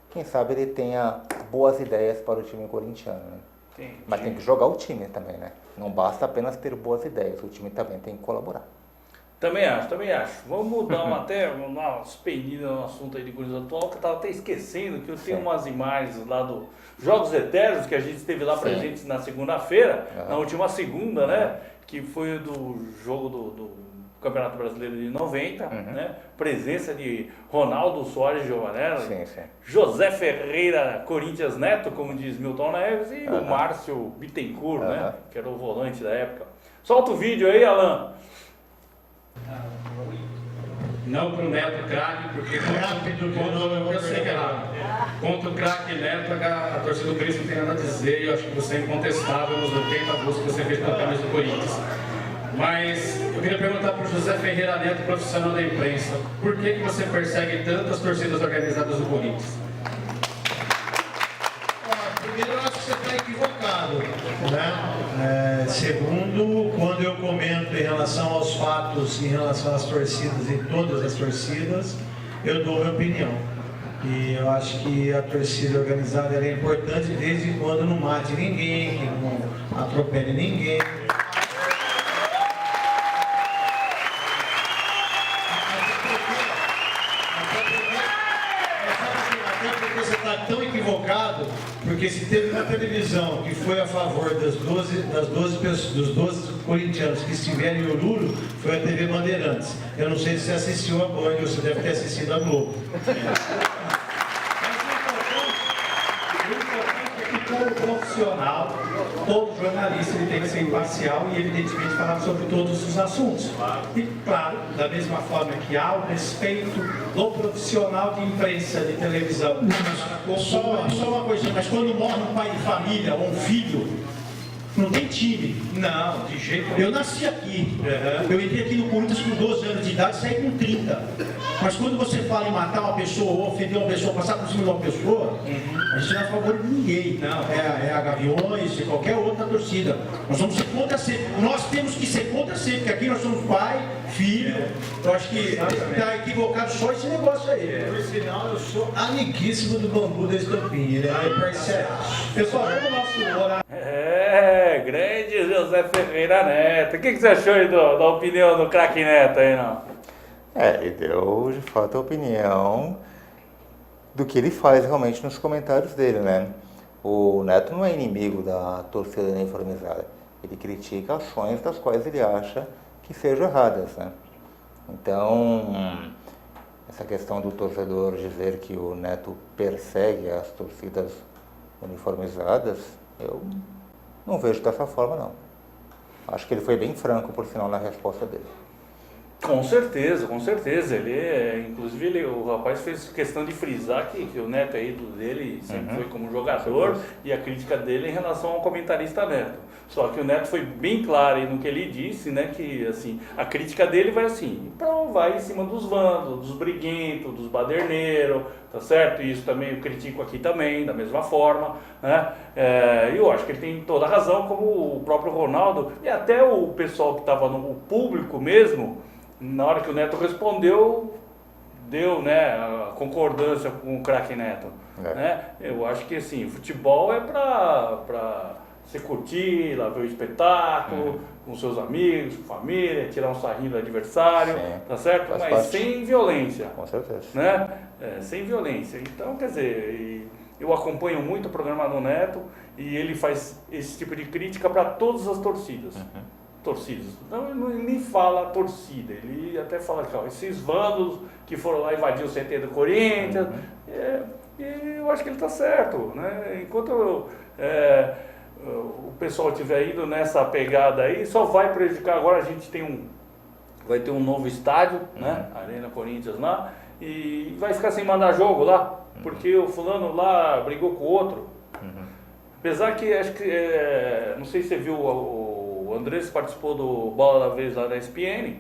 quem sabe ele tenha boas ideias para o time corintiano, né? Mas tem que jogar o time também, né? Não basta apenas ter boas ideias, o time também tem que colaborar. Também acho. Vamos dar vamos dar umas peninhas no assunto aí de Corinthians atual, que eu estava até esquecendo que eu tenho umas imagens lá do Jogos Eternos, que a gente esteve lá presentes na segunda-feira, na última segunda, né? Que foi do jogo do Campeonato Brasileiro de 90, né? Presença de Ronaldo Soares Giovanelli, José Ferreira Corinthians Neto, como diz Milton Neves, e o Márcio Bittencourt, né? Que era o volante da época. Solta o vídeo aí, Alan. Não pro Neto craque, porque eu sei que é errado. Contra o craque Neto, a torcida do Corinthians não tem nada a dizer, e eu acho que você é incontestável nos 80 gols que você fez pela camisa do Corinthians. Mas eu queria perguntar para o José Ferreira Neto, profissional da imprensa, por que você persegue tantas torcidas organizadas do Corinthians? Primeiro, eu acho que você está equivocado, né? Segundo, quando eu comento em relação aos fatos, em relação às torcidas e todas as torcidas, eu dou minha opinião. E eu acho que a torcida organizada é importante desde quando não mate ninguém, que não atropele ninguém. Tão equivocado, porque se teve uma televisão que foi a favor dos 12 corintianos que estiverem em Oruro, foi a TV Bandeirantes. Eu não sei se você assistiu a Band, ou você deve ter assistido a Globo. O importante é que todo profissional, todo jornalista, ele tem que ser imparcial e evidentemente falar sobre todos os assuntos. E claro, da mesma forma que há o respeito do profissional de imprensa, de televisão. Só uma coisa, mas quando morre um pai de família ou um filho, não tem time. Não, de jeito nenhum. Eu nasci aqui. Eu entrei aqui no Corinthians com 12 anos de idade e saí com 30. Mas quando você fala em matar uma pessoa ou ofender uma pessoa, passar por cima de uma pessoa, a gente não é a favor de ninguém. Não, é a Gaviões, de qualquer outra torcida. Nós vamos ser contra sempre. Nós temos que ser contra sempre, porque aqui nós somos pai, filho. Eu acho que está equivocado só esse negócio aí. Por sinal, eu sou amiguíssimo do Bambu da Estampinha. Ele é parceiro. Pessoal, vamos ao nosso horário. Grande José Ferreira Neto. O que você achou aí da opinião do craque Neto aí, não? Ele deu, de fato, a opinião do que ele faz realmente nos comentários dele, né? O Neto não é inimigo da torcida uniformizada. Ele critica ações das quais ele acha que sejam erradas, né? Então, essa questão do torcedor dizer que o Neto persegue as torcidas uniformizadas, eu Não vejo dessa forma, não. Acho que ele foi bem franco, por sinal, na resposta dele. Com certeza, com certeza. Inclusive, o rapaz fez questão de frisar que o Neto é ídolo dele, sempre foi como jogador, e a crítica dele em relação ao comentarista Neto. Só que o Neto foi bem claro aí no que ele disse, né, que assim, a crítica dele vai assim, vai em cima dos vândalos, dos briguentos, dos baderneiros, tá certo? E isso também eu critico aqui também, da mesma forma, né? E eu acho que ele tem toda a razão, como o próprio Ronaldo, e até o pessoal que estava no público mesmo, na hora que o Neto respondeu, deu, né, a concordância com o craque Neto. Né? Eu acho que assim, futebol é para você curtir, lá ver o espetáculo, com seus amigos, família, tirar um sarrinho do adversário, tá certo? Faz Mas parte. sem violência. Com certeza. Né? Sem violência. Então, quer dizer, eu acompanho muito o programa do Neto e ele faz esse tipo de crítica para todas as torcidas. Torcidas. Então ele nem fala torcida, ele até fala que ó, esses vândalos que foram lá invadir o CT do Corinthians, e eu acho que ele está certo. Né? Enquanto o pessoal estiver indo nessa pegada aí, só vai prejudicar. Agora a gente vai ter um novo estádio, né? Arena Corinthians lá, e vai ficar sem mandar jogo lá, porque o fulano lá brigou com o outro. Apesar que, acho que, não sei se você viu, o Andrés participou do Bola da Vez lá da ESPN,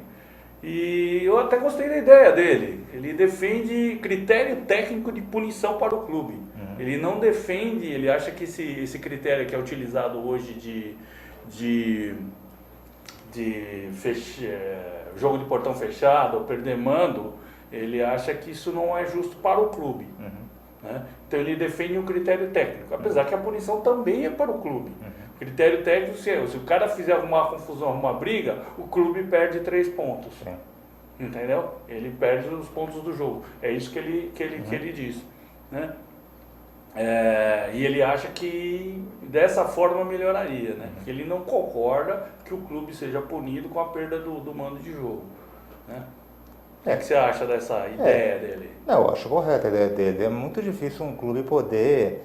e eu até gostei da ideia dele. Ele defende critério técnico de punição para o clube. Ele não defende, ele acha que esse critério que é utilizado hoje de jogo de portão fechado, ou perder mando, ele acha que isso não é justo para o clube. Né? Então ele defende o critério técnico, apesar que a punição também é para o clube. O critério técnico, se o cara fizer alguma confusão, alguma briga, o clube perde 3 pontos. Entendeu? Ele perde os pontos do jogo. É isso que ele diz. Né? E ele acha que dessa forma melhoraria, né? Que ele não concorda que o clube seja punido com a perda do mando de jogo. Né? O que você acha dessa ideia dele? Não, eu acho correta a ideia dele. É muito difícil um clube poder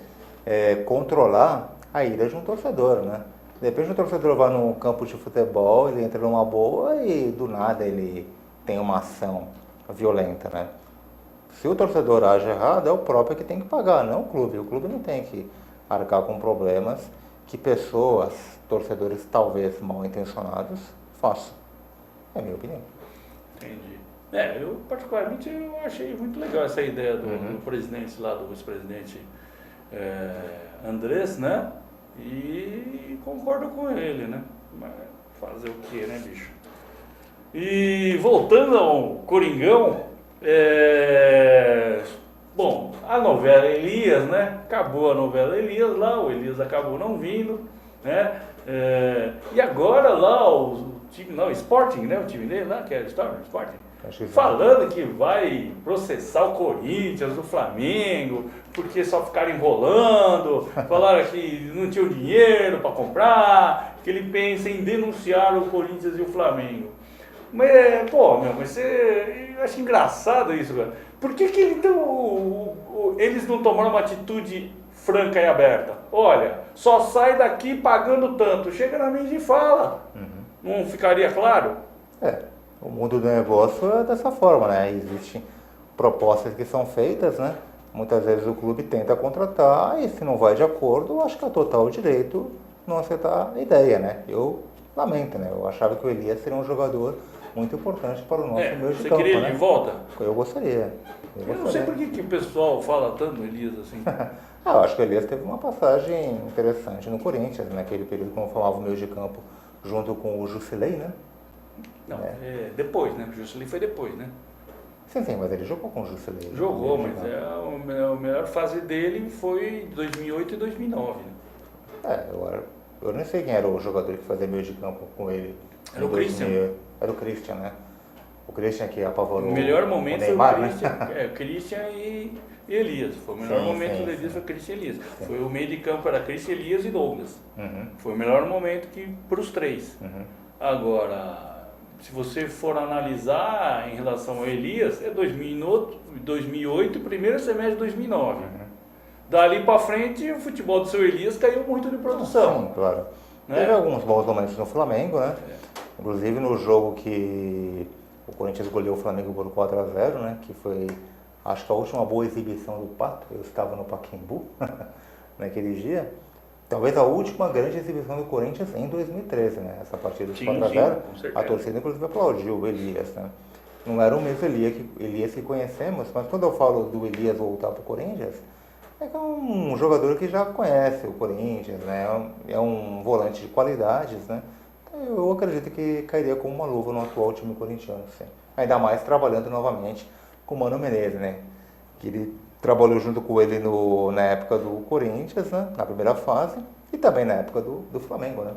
controlar a ira de um torcedor, né? De repente o torcedor vai num campo de futebol, ele entra numa boa e do nada ele tem uma ação violenta, né? Se o torcedor age errado, é o próprio que tem que pagar, não o clube. O clube não tem que arcar com problemas que pessoas, torcedores talvez mal intencionados, façam. É a minha opinião. Entendi. Eu particularmente eu achei muito legal essa ideia do presidente lá, do vice-presidente Andrés, né? E concordo com ele, né? Mas fazer o que, né, bicho? E voltando ao Coringão, bom, a novela Elias, né? Acabou a novela Elias lá, o Elias acabou não vindo, né? E agora lá o time, não, o Sporting, né? O time dele lá, que era o Sporting, falando que vai processar o Corinthians, o Flamengo, porque só ficaram enrolando, falaram que não tinham dinheiro para comprar, que ele pensa em denunciar o Corinthians e o Flamengo. Mas, mas eu acho engraçado isso, cara. Por que eles não tomaram uma atitude franca e aberta? Olha, só sai daqui pagando tanto. Chega na mídia e fala. Não ficaria claro? O mundo do negócio é dessa forma, né? Existem propostas que são feitas, né? Muitas vezes o clube tenta contratar e se não vai de acordo, acho que é total direito não aceitar a ideia, né? Eu lamento, né? Eu achava que o Elias seria um jogador muito importante para o nosso meio de você campo, queria né? ele de volta? Eu gostaria. Eu não sei por que o pessoal fala tanto do Elias assim. Eu acho que o Elias teve uma passagem interessante no Corinthians, naquele período, como falava o meio de campo, junto com o Jusilei, né? Não, depois, né? O Jusilei foi depois, né? Sim, mas ele jogou com o Jusilei. Jogou, mas a melhor fase dele foi 2008 e 2009, né? Eu nem sei quem era o jogador que fazia meio de campo com ele. Era o Christian. Era o Christian, né? O Christian que apavorou o melhor momento o Neymar, foi o Christian, né? Christian e Elias. Foi o melhor momento do Elias, foi Christian e Elias. Foi o meio de campo, era Christian, Elias e Douglas. Foi o melhor momento para os três. Agora, se você for analisar em relação ao Elias, é 2008 e primeiro semestre de 2009. Dali para frente, o futebol do seu Elias caiu muito de produção. Sim, claro. né? Teve alguns bons momentos no Flamengo, né? Inclusive no jogo que o Corinthians goleou o Flamengo por 4-0, né? Que foi, acho que a última boa exibição do Pato. Eu estava no Pacaembu naquele dia. Talvez a última grande exibição do Corinthians em 2013, né? Essa partida de 4-0. A torcida inclusive aplaudiu o Elias, né? Não era o mesmo Elias que conhecemos, mas quando eu falo do Elias voltar para o Corinthians, é que é um jogador que já conhece o Corinthians, né? É um volante de qualidades, né? Eu acredito que cairia como uma luva no atual time corintiano, sim. Ainda mais trabalhando novamente com o Mano Menezes, né? Que ele trabalhou junto com ele na época do Corinthians, né? Na primeira fase, e também na época do Flamengo, né?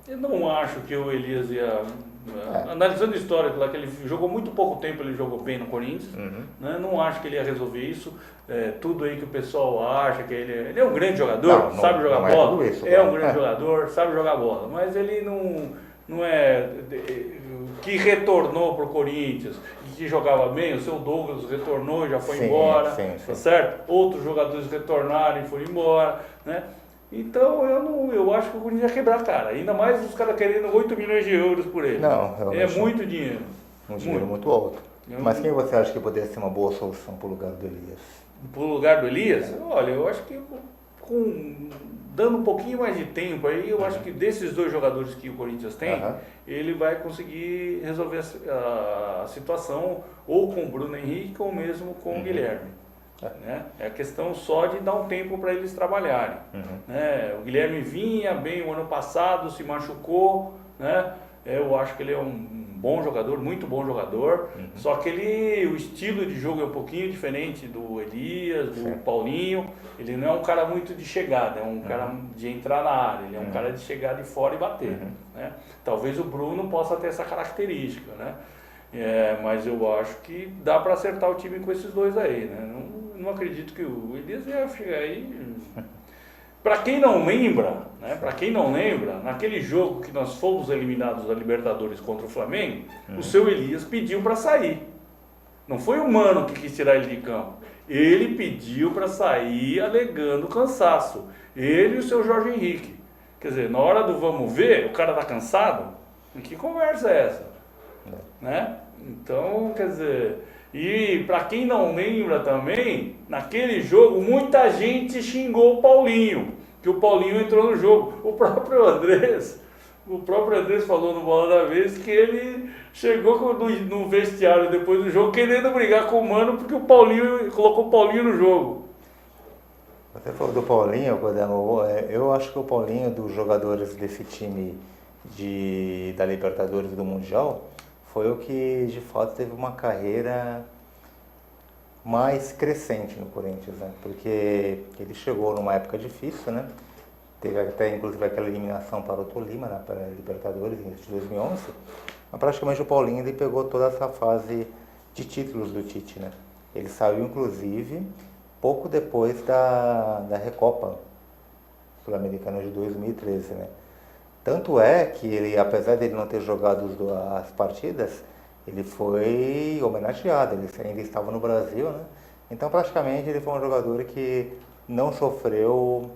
Eu não acho que o Elias ia... Analisando o histórico lá, que ele jogou muito pouco tempo, ele jogou bem no Corinthians, né? Não acho que ele ia resolver isso. Tudo aí que o pessoal acha que ele é um grande jogador, sabe jogar bola, um grande jogador, sabe jogar bola, mas ele não é que retornou para o Corinthians e que jogava bem. O seu Douglas retornou e já foi embora, tá certo? Outros jogadores retornaram e foram embora, né? Então eu acho que o Corinthians ia quebrar a cara, ainda mais os caras querendo 8 milhões de euros por ele. Não, é muito dinheiro. Um dinheiro muito alto. Mas quem você acha que poderia ser uma boa solução para o lugar do Elias? Para o lugar do Elias? Olha, eu acho que dando um pouquinho mais de tempo aí, eu acho que desses dois jogadores que o Corinthians tem, ele vai conseguir resolver a situação ou com o Bruno Henrique ou mesmo com o Guilherme. Né? É a questão só de dar um tempo para eles trabalharem. Né? O Guilherme vinha bem o ano passado, se machucou, né? Eu acho que ele é um bom jogador, muito bom jogador, só que o estilo de jogo é um pouquinho diferente do Elias, do Paulinho. Ele não é um cara muito de chegada, é um cara de entrar na área, ele é um cara de chegar de fora e bater. Né? Talvez o Bruno possa ter essa característica, né? Mas eu acho que dá para acertar o time com esses dois aí, né? Não acredito que o Elias ia chegar aí. Para quem não lembra, né? Para quem não lembra, naquele jogo que nós fomos eliminados da Libertadores contra o Flamengo, o seu Elias pediu para sair. Não foi o Mano que quis tirar ele de campo. Ele pediu para sair alegando cansaço. Ele e o seu Jorge Henrique. Quer dizer, na hora do vamos ver, o cara tá cansado? Que conversa é essa? Né? Então, quer dizer... E para quem não lembra também, naquele jogo muita gente xingou o Paulinho, que o Paulinho entrou no jogo. O próprio Andrés falou no Bola da Vez que ele chegou no vestiário depois do jogo querendo brigar com o Mano porque o Paulinho colocou o Paulinho no jogo. Você falou do Paulinho, eu acho que o Paulinho, dos jogadores desse time da Libertadores e do Mundial, foi o que de fato teve uma carreira mais crescente no Corinthians, né? Porque ele chegou numa época difícil, né? Teve até inclusive aquela eliminação para o Tolima, né? Para a Libertadores em 2011. Mas praticamente o Paulinho ele pegou toda essa fase de títulos do Tite, né? Ele saiu inclusive pouco depois da Recopa Sul-Americana de 2013, né? Tanto é que ele, apesar de ele não ter jogado as partidas, ele foi homenageado, ele ainda estava no Brasil, né? Então praticamente ele foi um jogador que não sofreu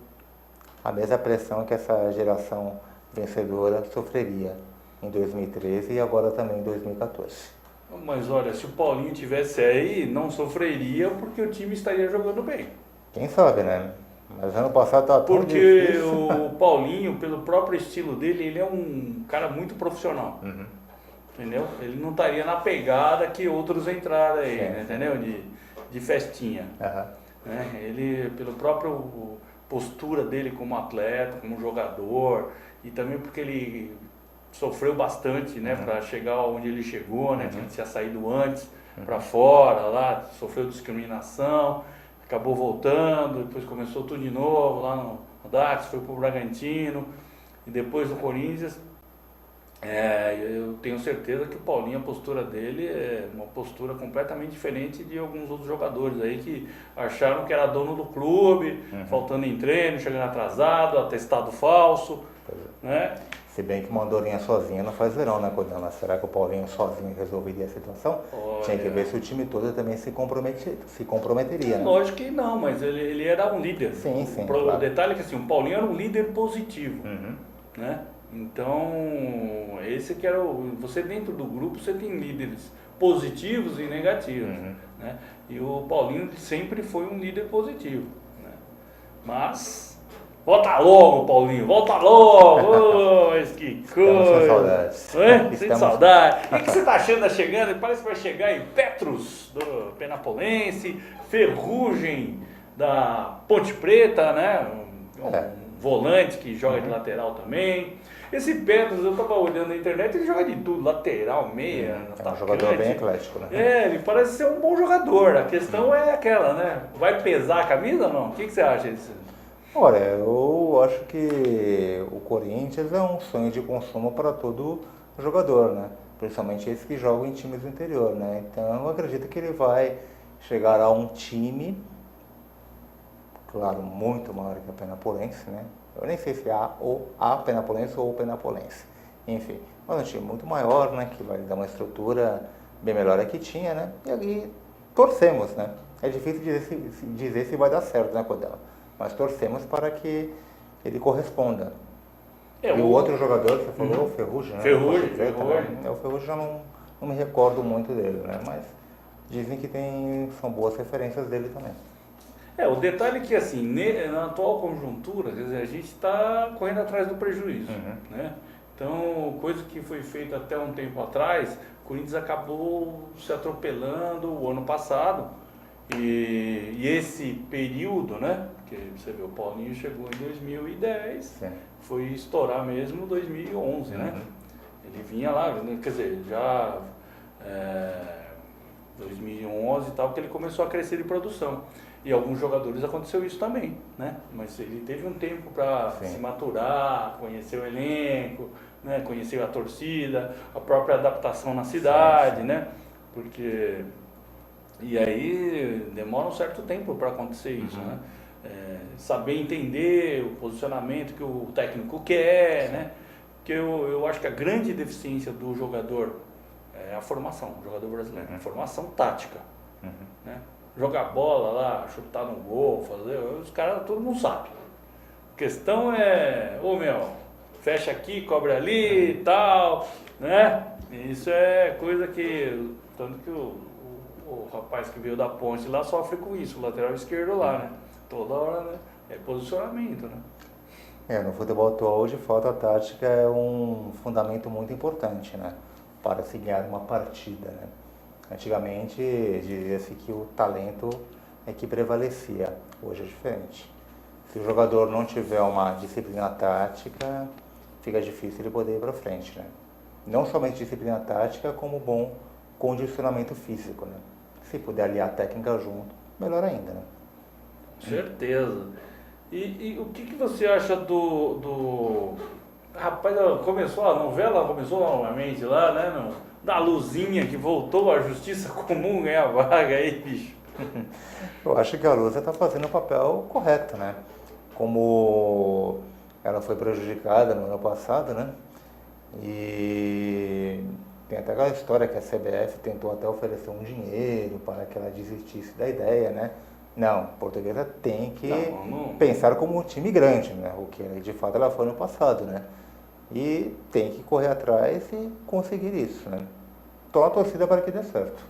a mesma pressão que essa geração vencedora sofreria em 2013 e agora também em 2014. Mas olha, se o Paulinho tivesse aí, não sofreria porque o time estaria jogando bem. Quem sabe, né? Mas ano passado estava tão porque difícil. O Paulinho, pelo próprio estilo dele, ele é um cara muito profissional. Entendeu? Ele não estaria na pegada que outros entraram aí, né? Entendeu? De festinha. Né? Ele, pelo próprio postura dele como atleta, como jogador, e também porque ele sofreu bastante, né? Para chegar onde ele chegou, né? Que ele tinha saído antes para fora, lá, sofreu discriminação. Acabou voltando, depois começou tudo de novo lá no Dax, foi pro Bragantino e depois no Corinthians. Eu tenho certeza que o Paulinho, a postura dele é uma postura completamente diferente de alguns outros jogadores aí que acharam que era dono do clube, faltando em treino, chegando atrasado, atestado falso, né? Se bem que uma Andorinha sozinha não faz verão, né, Codema? Será que o Paulinho sozinho resolveria a situação? Olha, tinha que ver se o time todo também se comprometeria. Né? Lógico que não, mas ele era um líder. Sim, O claro. detalhe é que assim, o Paulinho era um líder positivo. né? Então, esse que era você dentro do grupo, você tem líderes positivos e negativos, né? E o Paulinho sempre foi um líder positivo, né? Mas volta logo, Paulinho, volta logo! Oh, mas que Estamos coisa! sem saudades. Sem saudade. O que você está achando da chegando? Parece que vai chegar em Petrus, do Penapolense, Ferrugem, da Ponte Preta, né? Um volante que joga de lateral também. Esse Petrus, eu estava olhando na internet, ele joga de tudo, lateral, meia, É um jogador bem eclético, né? Ele parece ser um bom jogador. A questão é aquela, né? Vai pesar a camisa ou não? O que você acha disso? Olha, eu acho que o Corinthians é um sonho de consumo para todo jogador, né? Principalmente esses que jogam em times do interior, né? Então eu acredito que ele vai chegar a um time, claro, muito maior que a Penapolense, né? Eu nem sei se é a Penapolense ou o Penapolense. Enfim, mas um time muito maior, né? Que vai dar uma estrutura bem melhor a que tinha, né? E ali torcemos, né? É difícil dizer se vai dar certo, né, Codela? Mas torcemos para que ele corresponda. E o outro jogador que você falou, o Ferrugem, né? Ferrugem. O Ferrugem já não me recordo muito dele, né? Mas dizem que são boas referências dele também. O detalhe é que, assim, na atual conjuntura, quer dizer, a gente está correndo atrás do prejuízo, né? Então, coisa que foi feita até um tempo atrás, o Corinthians acabou se atropelando o ano passado. E esse período, né? Porque você vê, o Paulinho chegou em 2010, Sim. foi estourar mesmo em 2011, né? Ele vinha lá, quer dizer, já 2011 e tal, que ele começou a crescer de produção. E alguns jogadores aconteceu isso também, né? Mas ele teve um tempo para se maturar, conhecer o elenco, né? Conhecer a torcida, a própria adaptação na cidade, né? Porque... E aí demora um certo tempo para acontecer isso, né? Saber entender o posicionamento que o técnico quer, né? Porque eu acho que a grande deficiência do jogador é a formação, o jogador brasileiro, a formação tática, né? Jogar bola lá, chutar no gol, fazer, os caras, todo mundo sabe. A questão é, fecha aqui, cobre ali e tal, né? Isso é coisa que, tanto que o rapaz que veio da Ponte lá sofre com isso, o lateral esquerdo lá, né? Toda hora, né? É posicionamento, né? No futebol atual, de fato, a tática é um fundamento muito importante, né? Para se ganhar uma partida, né? Antigamente, dizia-se que o talento é que prevalecia. Hoje é diferente. Se o jogador não tiver uma disciplina tática, fica difícil ele poder ir para frente, né? Não somente disciplina tática, como bom condicionamento físico, né? Se puder aliar a técnica junto, melhor ainda, né? Certeza. E o que você acha do... Rapaz, a novela começou novamente lá, né? Da Luzinha, que voltou à Justiça Comum ganhar vaga aí, bicho. Eu acho que a Lusa está fazendo o papel correto, né? Como ela foi prejudicada no ano passado, né? E tem até aquela história que a CBF tentou até oferecer um dinheiro para que ela desistisse da ideia, né? Não, a Portuguesa tem que pensar como um time grande, né? O que de fato ela foi no passado, né? E tem que correr atrás e conseguir isso, né? Tô a torcida para que dê certo.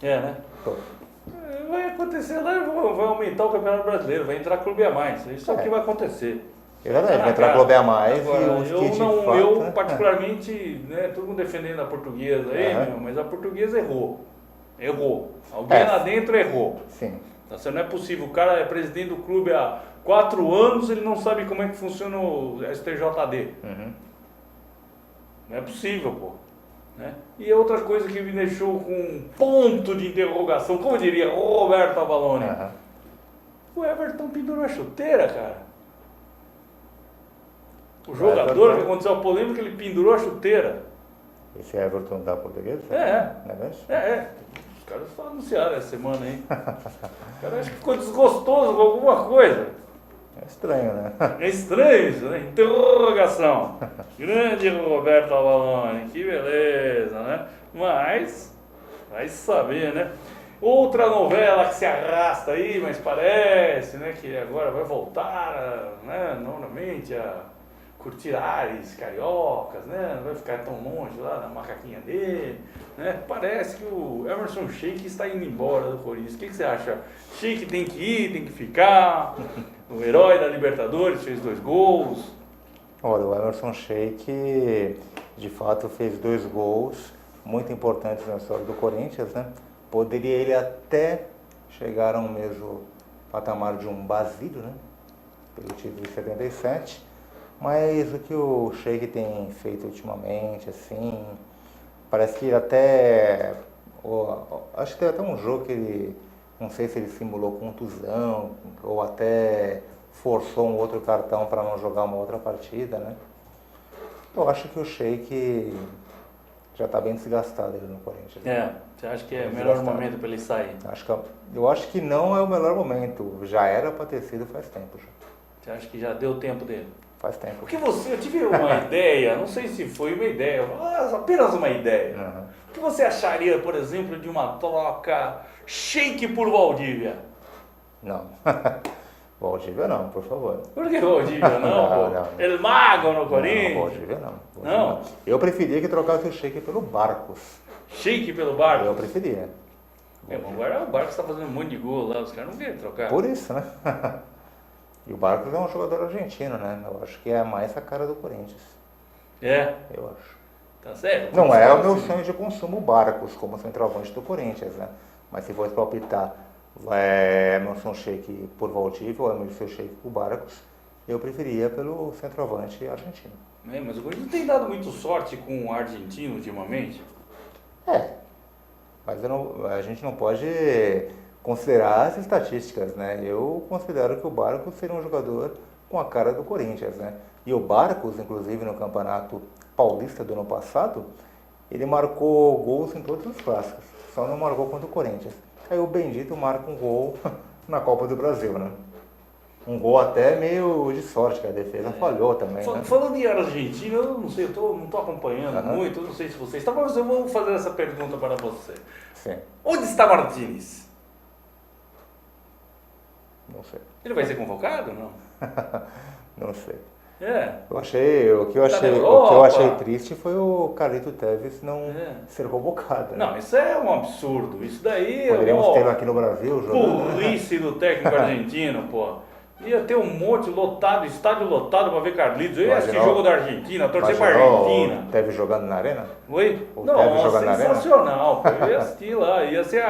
Né? Tô. Vai acontecer lá, vai aumentar o Campeonato Brasileiro, vai entrar clube a mais. Isso é o que vai acontecer. Exatamente, vai entrar clube a mais. Agora, e os que de fato, eu né? particularmente, né, todo mundo defendendo a Portuguesa aí, mas a Portuguesa errou. Alguém lá dentro errou. Sim. Não é possível, o cara é presidente do clube há 4 anos, ele não sabe como é que funciona o STJD. Não é possível, pô. Né? E outra coisa que me deixou com um ponto de interrogação, como diria o Roberto Avalone, o Everton pendurou a chuteira, cara. O jogador que aconteceu a polêmica, ele pendurou a chuteira. Esse Everton da Portuguesa? Não é mesmo? Os caras só anunciaram essa semana aí. O cara acho que ficou desgostoso com alguma coisa. É estranho, né? É estranho isso, né? Interrogação. Grande Roberto Avalone, que beleza, né? Mas, vai saber, né? Outra novela que se arrasta aí, mas parece, né? Que agora vai voltar, né? Novamente a curtir ares cariocas, né? Não vai ficar tão longe lá na macaquinha dele, né? Parece que o Emerson Sheik está indo embora do Corinthians. O que você acha? Sheik tem que ir, tem que ficar? O herói da Libertadores fez 2 gols. Olha, o Emerson Sheik, de fato, fez 2 gols muito importantes na história do Corinthians, né? Poderia ele até chegar ao mesmo patamar de um Basílio, né? Pelo título de 77, mas o que o Sheik tem feito ultimamente, assim, parece que até, acho que teve até um jogo que ele, não sei se ele simulou contusão, ou até forçou um outro cartão para não jogar uma outra partida, né? Eu acho que o Sheik já está bem desgastado ali no Corinthians. Você acha que é o melhor momento para ele sair? Eu acho que não é o melhor momento, já era para ter sido faz tempo já. Você acha que já deu tempo dele? Faz tempo. Porque eu tive uma ideia, não sei se foi uma ideia, apenas uma ideia. Uhum. O que você acharia, por exemplo, de uma troca Sheik por Valdívia? Não. Valdívia não, por favor. Por que Valdívia não, pô? Não. El Mago no Não, Corinthians? Valdívia não. Não? Eu preferia que trocasse o Sheik pelo Barcos. Sheik pelo Barcos? Eu preferia. Mas agora o Barcos está fazendo um monte de gol lá, os caras não querem trocar. Por isso, né? E o Barcos é um jogador argentino, né? Eu acho que é mais a cara do Corinthians. É? Eu acho. Tá certo? Não é o meu sonho de consumo o Barcos como centroavante do Corinthians, né? Mas se fosse para optar Emerson Sheik por Valdívia ou Emerson Sheik por Barcos, eu preferia pelo centroavante argentino. Mas o Corinthians não tem dado muito sorte com o argentino ultimamente. Mas a gente não pode considerar as estatísticas, né? Eu considero que o Barcos seria um jogador com a cara do Corinthians, né? E o Barcos, inclusive no Campeonato Paulista do ano passado, ele marcou gols em todos os clássicos, só não marcou contra o Corinthians. Aí o Bendito marca um gol na Copa do Brasil, né? Um gol até meio de sorte, que a defesa falhou também, né? Falando em Argentina, eu não sei, não estou acompanhando muito, eu não sei se você está, mas eu vou fazer essa pergunta para você. Sim, Onde está Martínez? não sei. Ele vai ser convocado ou não? Não sei. O que eu achei triste foi o Carlito Tevez não ser convocado. Né? Não, isso é um absurdo. Isso daí Poderíamos é tê-lo aqui no Brasil jogando. burrice do técnico argentino, pô. Ia ter um monte lotado, estádio lotado para ver Carlitos. Eu ia assistir jogo da Argentina, torcer para Argentina. Teve jogando na arena? Oi? O Não, Tevez jogando na arena? sensacional, pô. Eu ia assistir lá. Ia ser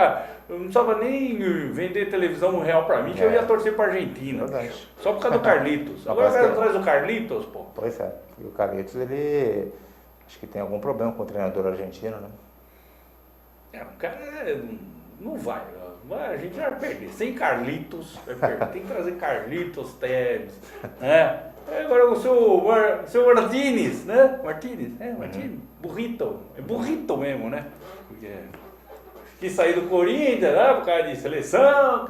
eu não precisava nem vender televisão real para mim, que eu ia torcer para Argentina. Verdade. Só por causa do Carlitos. Agora vai atrás do Carlitos, pô. Pois é. E o Carlitos, ele acho que tem algum problema com o treinador argentino, né? O cara não vai. A gente vai perder. Sem Carlitos, vai perder. Tem que trazer Carlitos, Tevez, né? Agora o seu Martínez, né? Martínez. Burrito. É burrito mesmo, né? Porque quis sair do Corinthians, né? Por causa de seleção.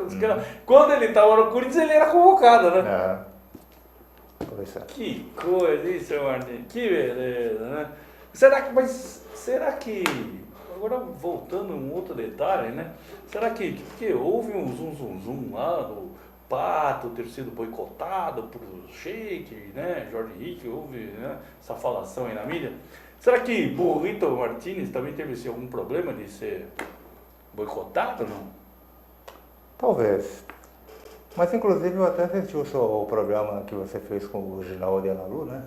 Quando ele estava no Corinthians, ele era convocado, né? Pois é. Que coisa, hein, seu Martínez? Que beleza, né? Será que... Agora, voltando a um outro detalhe, né? Será que houve um zum lá do Pato ter sido boicotado por Sheik, né? Jorge Henrique, houve, né, essa falação aí na mídia. Será que Burrito Martínez também teve algum problema de ser boicotado ou não? Talvez. Mas, inclusive, eu até assisti o programa que você fez com o Ginaldo e a Nalu, né?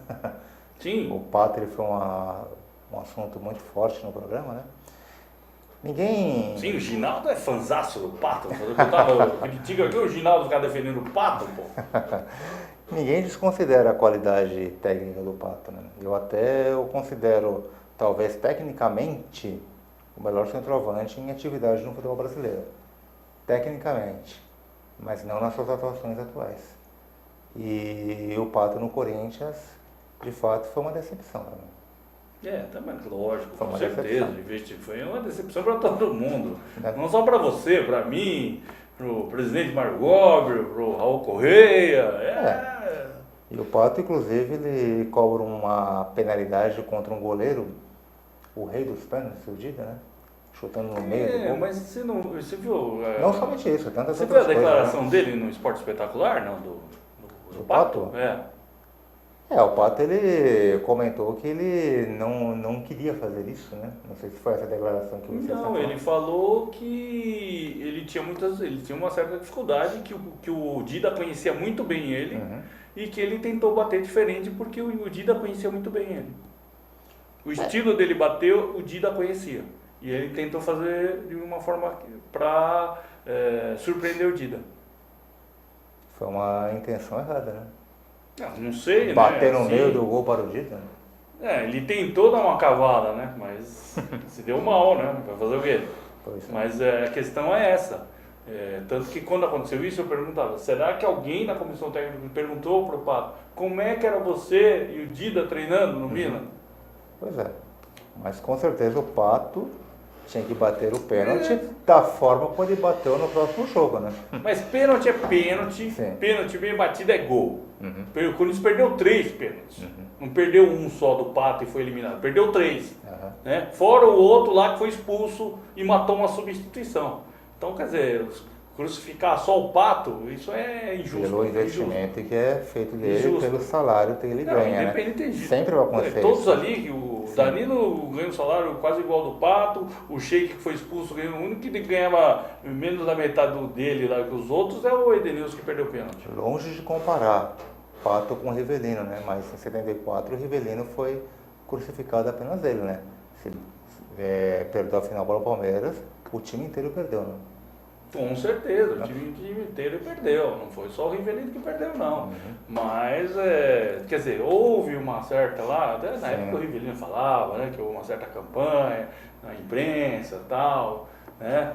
Sim. O Pato, ele foi um assunto muito forte no programa, né? Ninguém... Sim, o Ginaldo é fanzaço do Pato. Critica aqui o Ginaldo ficar defendendo o Pato, pô. Ninguém desconsidera a qualidade técnica do Pato, né? Eu considero, talvez tecnicamente, o melhor centroavante em atividade no futebol brasileiro. Tecnicamente, mas não nas suas atuações atuais. E o Pato no Corinthians, de fato, foi uma decepção para mim. Também, lógico, Foi com uma certeza. decepção. Foi uma decepção para todo mundo. Não só para você, para mim, para o presidente Mário Gómez, para o Raul Correia. E o Pato, inclusive, ele cobra uma penalidade contra um goleiro, o rei dos pênaltis, o Dida, né? Chutando no meio do gol. Mas você viu... Não somente isso, tantas você viu outras a coisas. declaração dele no Esporte Espetacular, não? Do Pato? O Pato ele comentou que ele não queria fazer isso, né? Não sei se foi essa declaração que você Não, ele falou que ele tinha uma certa dificuldade, que o Dida conhecia muito bem ele e que ele tentou bater diferente porque o Dida conhecia muito bem ele. O estilo dele bater, o Dida conhecia. E ele tentou fazer de uma forma para surpreender o Dida. Foi uma intenção errada, né? Não sei, Bater né? no meio do gol para o Dida. Ele tentou dar uma cavada, né? Mas se deu mal, né? Vai fazer o quê? Pois é. Mas a questão é essa. Tanto que quando aconteceu isso, eu perguntava, será que alguém na comissão técnica perguntou para o Pato como é que era você e o Dida treinando no Milan? Pois é. Mas com certeza o Pato tinha que bater o pênalti da forma como ele bateu no próximo jogo, né? Mas pênalti é pênalti, Sim. pênalti bem batido é gol. O Corinthians perdeu 3 pênaltis. Não perdeu um só do Pato e foi eliminado, perdeu 3. Né? Fora o outro lá que foi expulso e matou uma substituição. Então, quer dizer, crucificar só o Pato, isso é injusto. Pelo investimento que é feito dele, Injusto. pelo salário que ele ganha, né? Independente disso. Sempre vai acontecer Todos isso. ali, o Danilo ganha um salário quase igual ao do Pato, o Sheik que foi expulso ganhou, o único que ganhava menos da metade dele lá que os outros é o Edenilson que perdeu o pênalti. Longe de comparar Pato com o Rivelino, né? Mas em 74 o Rivelino foi crucificado apenas ele, né? Se perdeu a final para o Palmeiras, o time inteiro perdeu, né? Com certeza, o time inteiro perdeu, não foi só o Rivelino que perdeu não. Mas, quer dizer, houve uma certa lá, até na época o Rivelino falava, né, que houve uma certa campanha na imprensa e tal, né?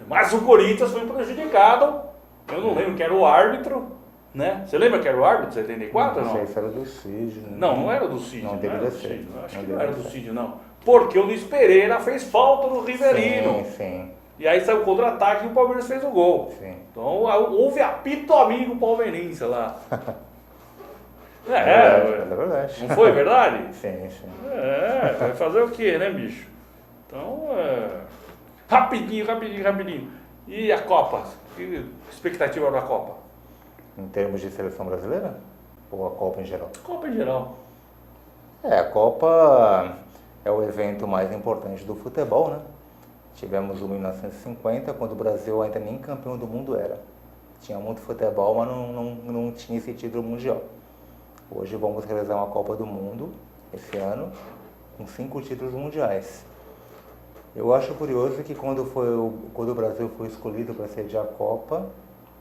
Mas o Corinthians foi prejudicado, eu não lembro que era o árbitro, né? Você lembra que era o árbitro de 74 ou não? Não sei se era do Cid. Né? Não era do Cid. Não era deveria do ser. Cid. Acho Não que não era do deveria ser. Cid, não. Porque o Luiz Pereira fez falta no Rivelino. Sim. E aí saiu o contra-ataque e o Palmeiras fez o gol. Sim. Então houve apito amigo palmeirense lá. É verdade. Não foi verdade? Sim. Vai fazer o quê, né, bicho? Então, rapidinho. E a Copa? Que expectativa da Copa? Em termos de seleção brasileira? Ou a Copa em geral? Copa em geral. A Copa é o evento mais importante do futebol, né? Tivemos o 1950, quando o Brasil ainda nem campeão do mundo era. Tinha muito futebol, mas não tinha esse título mundial. Hoje vamos realizar uma Copa do Mundo, esse ano, com 5 títulos mundiais. Eu acho curioso que quando o Brasil foi escolhido para sediar a Copa,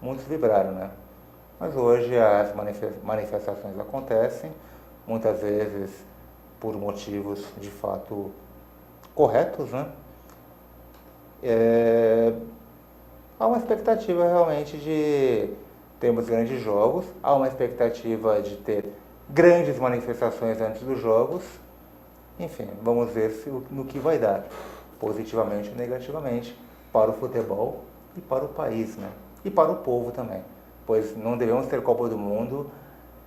muitos vibraram, né? Mas hoje as manifestações acontecem, muitas vezes por motivos de fato corretos, né? Há uma expectativa realmente de termos grandes jogos, há uma expectativa de ter grandes manifestações antes dos jogos. Enfim, vamos ver no que vai dar, positivamente ou negativamente, para o futebol e para o país, né? E para o povo também, pois não devemos ter Copa do Mundo,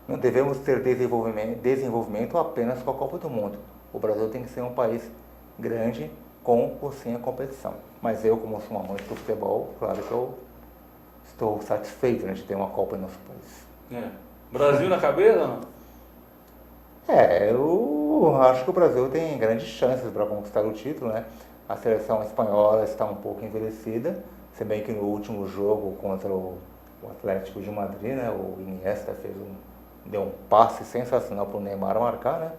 não devemos ter desenvolvimento apenas com a Copa do Mundo. O Brasil tem que ser um país grande, com ou sem a competição. Mas eu, como sou um amante do futebol, claro que eu estou satisfeito, né, de ter uma Copa em nosso país. Brasil na cabeça, não? Eu acho que o Brasil tem grandes chances para conquistar o título, né? A seleção espanhola está um pouco envelhecida, se bem que no último jogo contra o Atlético de Madrid, né, o Iniesta deu um passe sensacional para o Neymar marcar, né?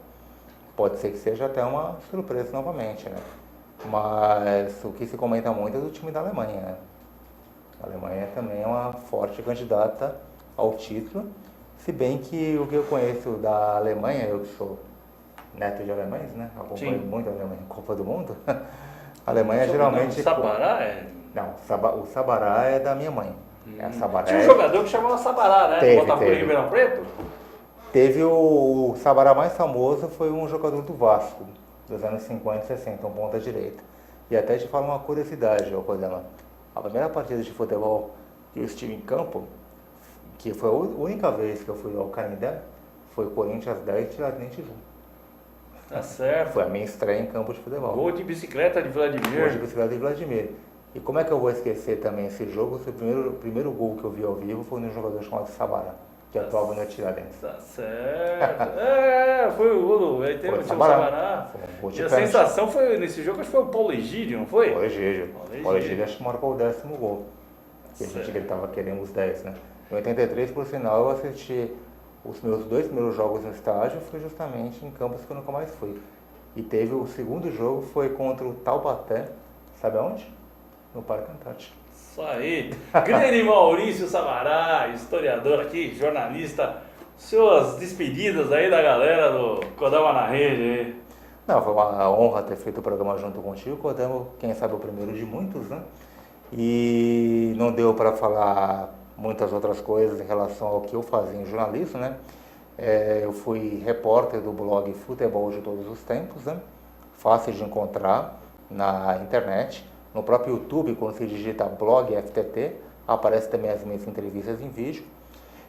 Pode ser que seja até uma surpresa novamente, né? Mas o que se comenta muito é do time da Alemanha, né? A Alemanha também é uma forte candidata ao título, se bem que o que eu conheço da Alemanha, eu que sou neto de alemães, né? Acompanho muito a Alemanha em Copa do Mundo. A Alemanha geralmente... Sabará é? Não, o Sabará é da minha mãe. A Sabará Tinha um jogador que chamava Sabará, né? Teve. Botafogo em Ribeirão Preto? Teve o Sabará mais famoso, foi um jogador do Vasco, dos anos 50 e 60, um ponta direita. E até te falo uma curiosidade, Codema. A primeira partida de futebol que eu estive em campo, que foi a única vez que eu fui ao Canindé, foi Corinthians 10 e Tiradentes 1. Tá certo. Foi a minha estreia em campo de futebol. Gol de bicicleta de Vladimir. Gol de bicicleta de Vladimir. E como é que eu vou esquecer também esse jogo? O primeiro gol que eu vi ao vivo foi num jogador chamado Sabará. que atuava no Tiradentes. Tá certo. Foi o gol aí teve Foi o do seu Sabará. Sabará. Foi um gol de E a pênalti. sensação foi, nesse jogo, acho que foi o Paulo Egídio, não foi? Paulo Egídio. Paulo Egídio acho que marcou o 10º gol. Que a gente Certo. gritava querendo os 10, né? Em 83, por sinal, eu assisti os meus 2 primeiros jogos no estádio, foi justamente em campos que eu nunca mais fui. E teve o segundo jogo, foi contra o Taubaté, sabe aonde? No Parque Antártico. Isso aí. Grande Maurício Sabará, historiador aqui, jornalista. Suas despedidas aí da galera do Kodama na Rede aí. Não, foi uma honra ter feito o programa junto contigo, Kodama, quem sabe o primeiro de muitos, né? E não deu para falar muitas outras coisas em relação ao que eu fazia em jornalismo, né? Eu fui repórter do blog Futebol de Todos os Tempos, né? Fácil de encontrar na internet. No próprio YouTube, quando se digita blog FTT, aparece também as minhas entrevistas em vídeo.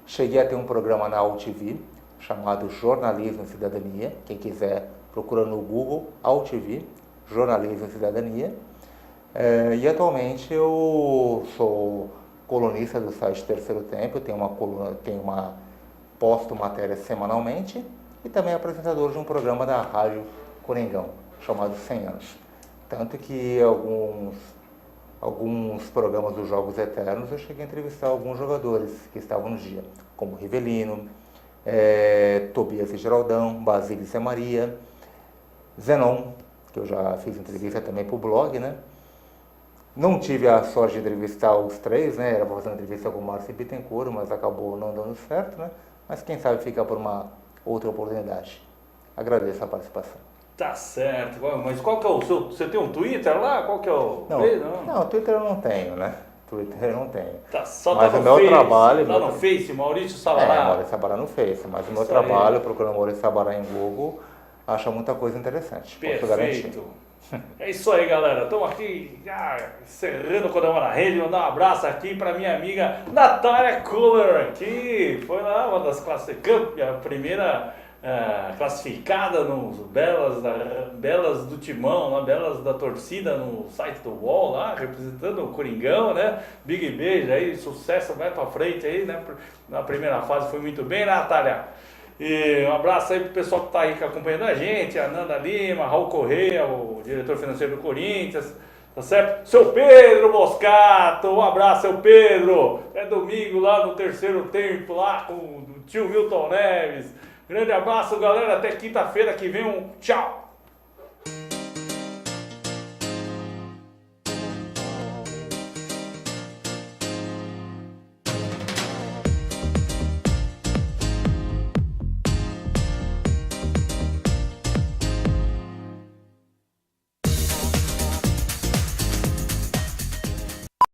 Cheguei a ter um programa na AltV, chamado Jornalismo e Cidadania. Quem quiser, procura no Google, AltV, Jornalismo e Cidadania. E atualmente eu sou colunista do site Terceiro Tempo, tenho uma coluna, posto matérias semanalmente e também apresentador de um programa da Rádio Coringão, chamado 100 Anos. Tanto que alguns programas dos Jogos Eternos eu cheguei a entrevistar alguns jogadores que estavam no dia, como Rivelino, Tobias e Geraldão, Basílio e Zé Maria, Zenon, que eu já fiz entrevista também para o blog, né? Não tive a sorte de entrevistar os 3, né? Era para fazer uma entrevista com o Márcio Bittencourt, mas acabou não dando certo, né? Mas quem sabe fica por uma outra oportunidade. Agradeço a participação. Tá certo. Mas qual que é o seu... Você tem um Twitter lá? Qual que é o... Não, Twitter eu não tenho, né? Twitter eu não tenho. Só mas tá o no meu Face, trabalho... Tá no Face, Maurício Sabará. Maurício Sabará no Face, mas o meu Isso trabalho, aí. procurando Maurício Sabará em Google, acha muita coisa interessante. Posso garantir. Perfeito. É isso aí, galera. Estamos aqui encerrando o Kodama na Rede. Mandar um abraço aqui para minha amiga Natália Kohler, que foi lá uma das classificantes, a primeira classificada nos Belas do Timão, lá, Belas da Torcida no site do UOL, lá, representando o Coringão, né? Big beijo aí, sucesso, vai para frente aí, né? Na primeira fase foi muito bem, Natália. E um abraço aí pro pessoal que está aí acompanhando a gente, a Nanda Lima, Raul Correia, o diretor financeiro do Corinthians, tá certo? Seu Pedro Moscato, um abraço, seu Pedro. É domingo lá no Terceiro Tempo, lá com o tio Milton Neves. Grande abraço, galera, até quinta-feira que vem, tchau!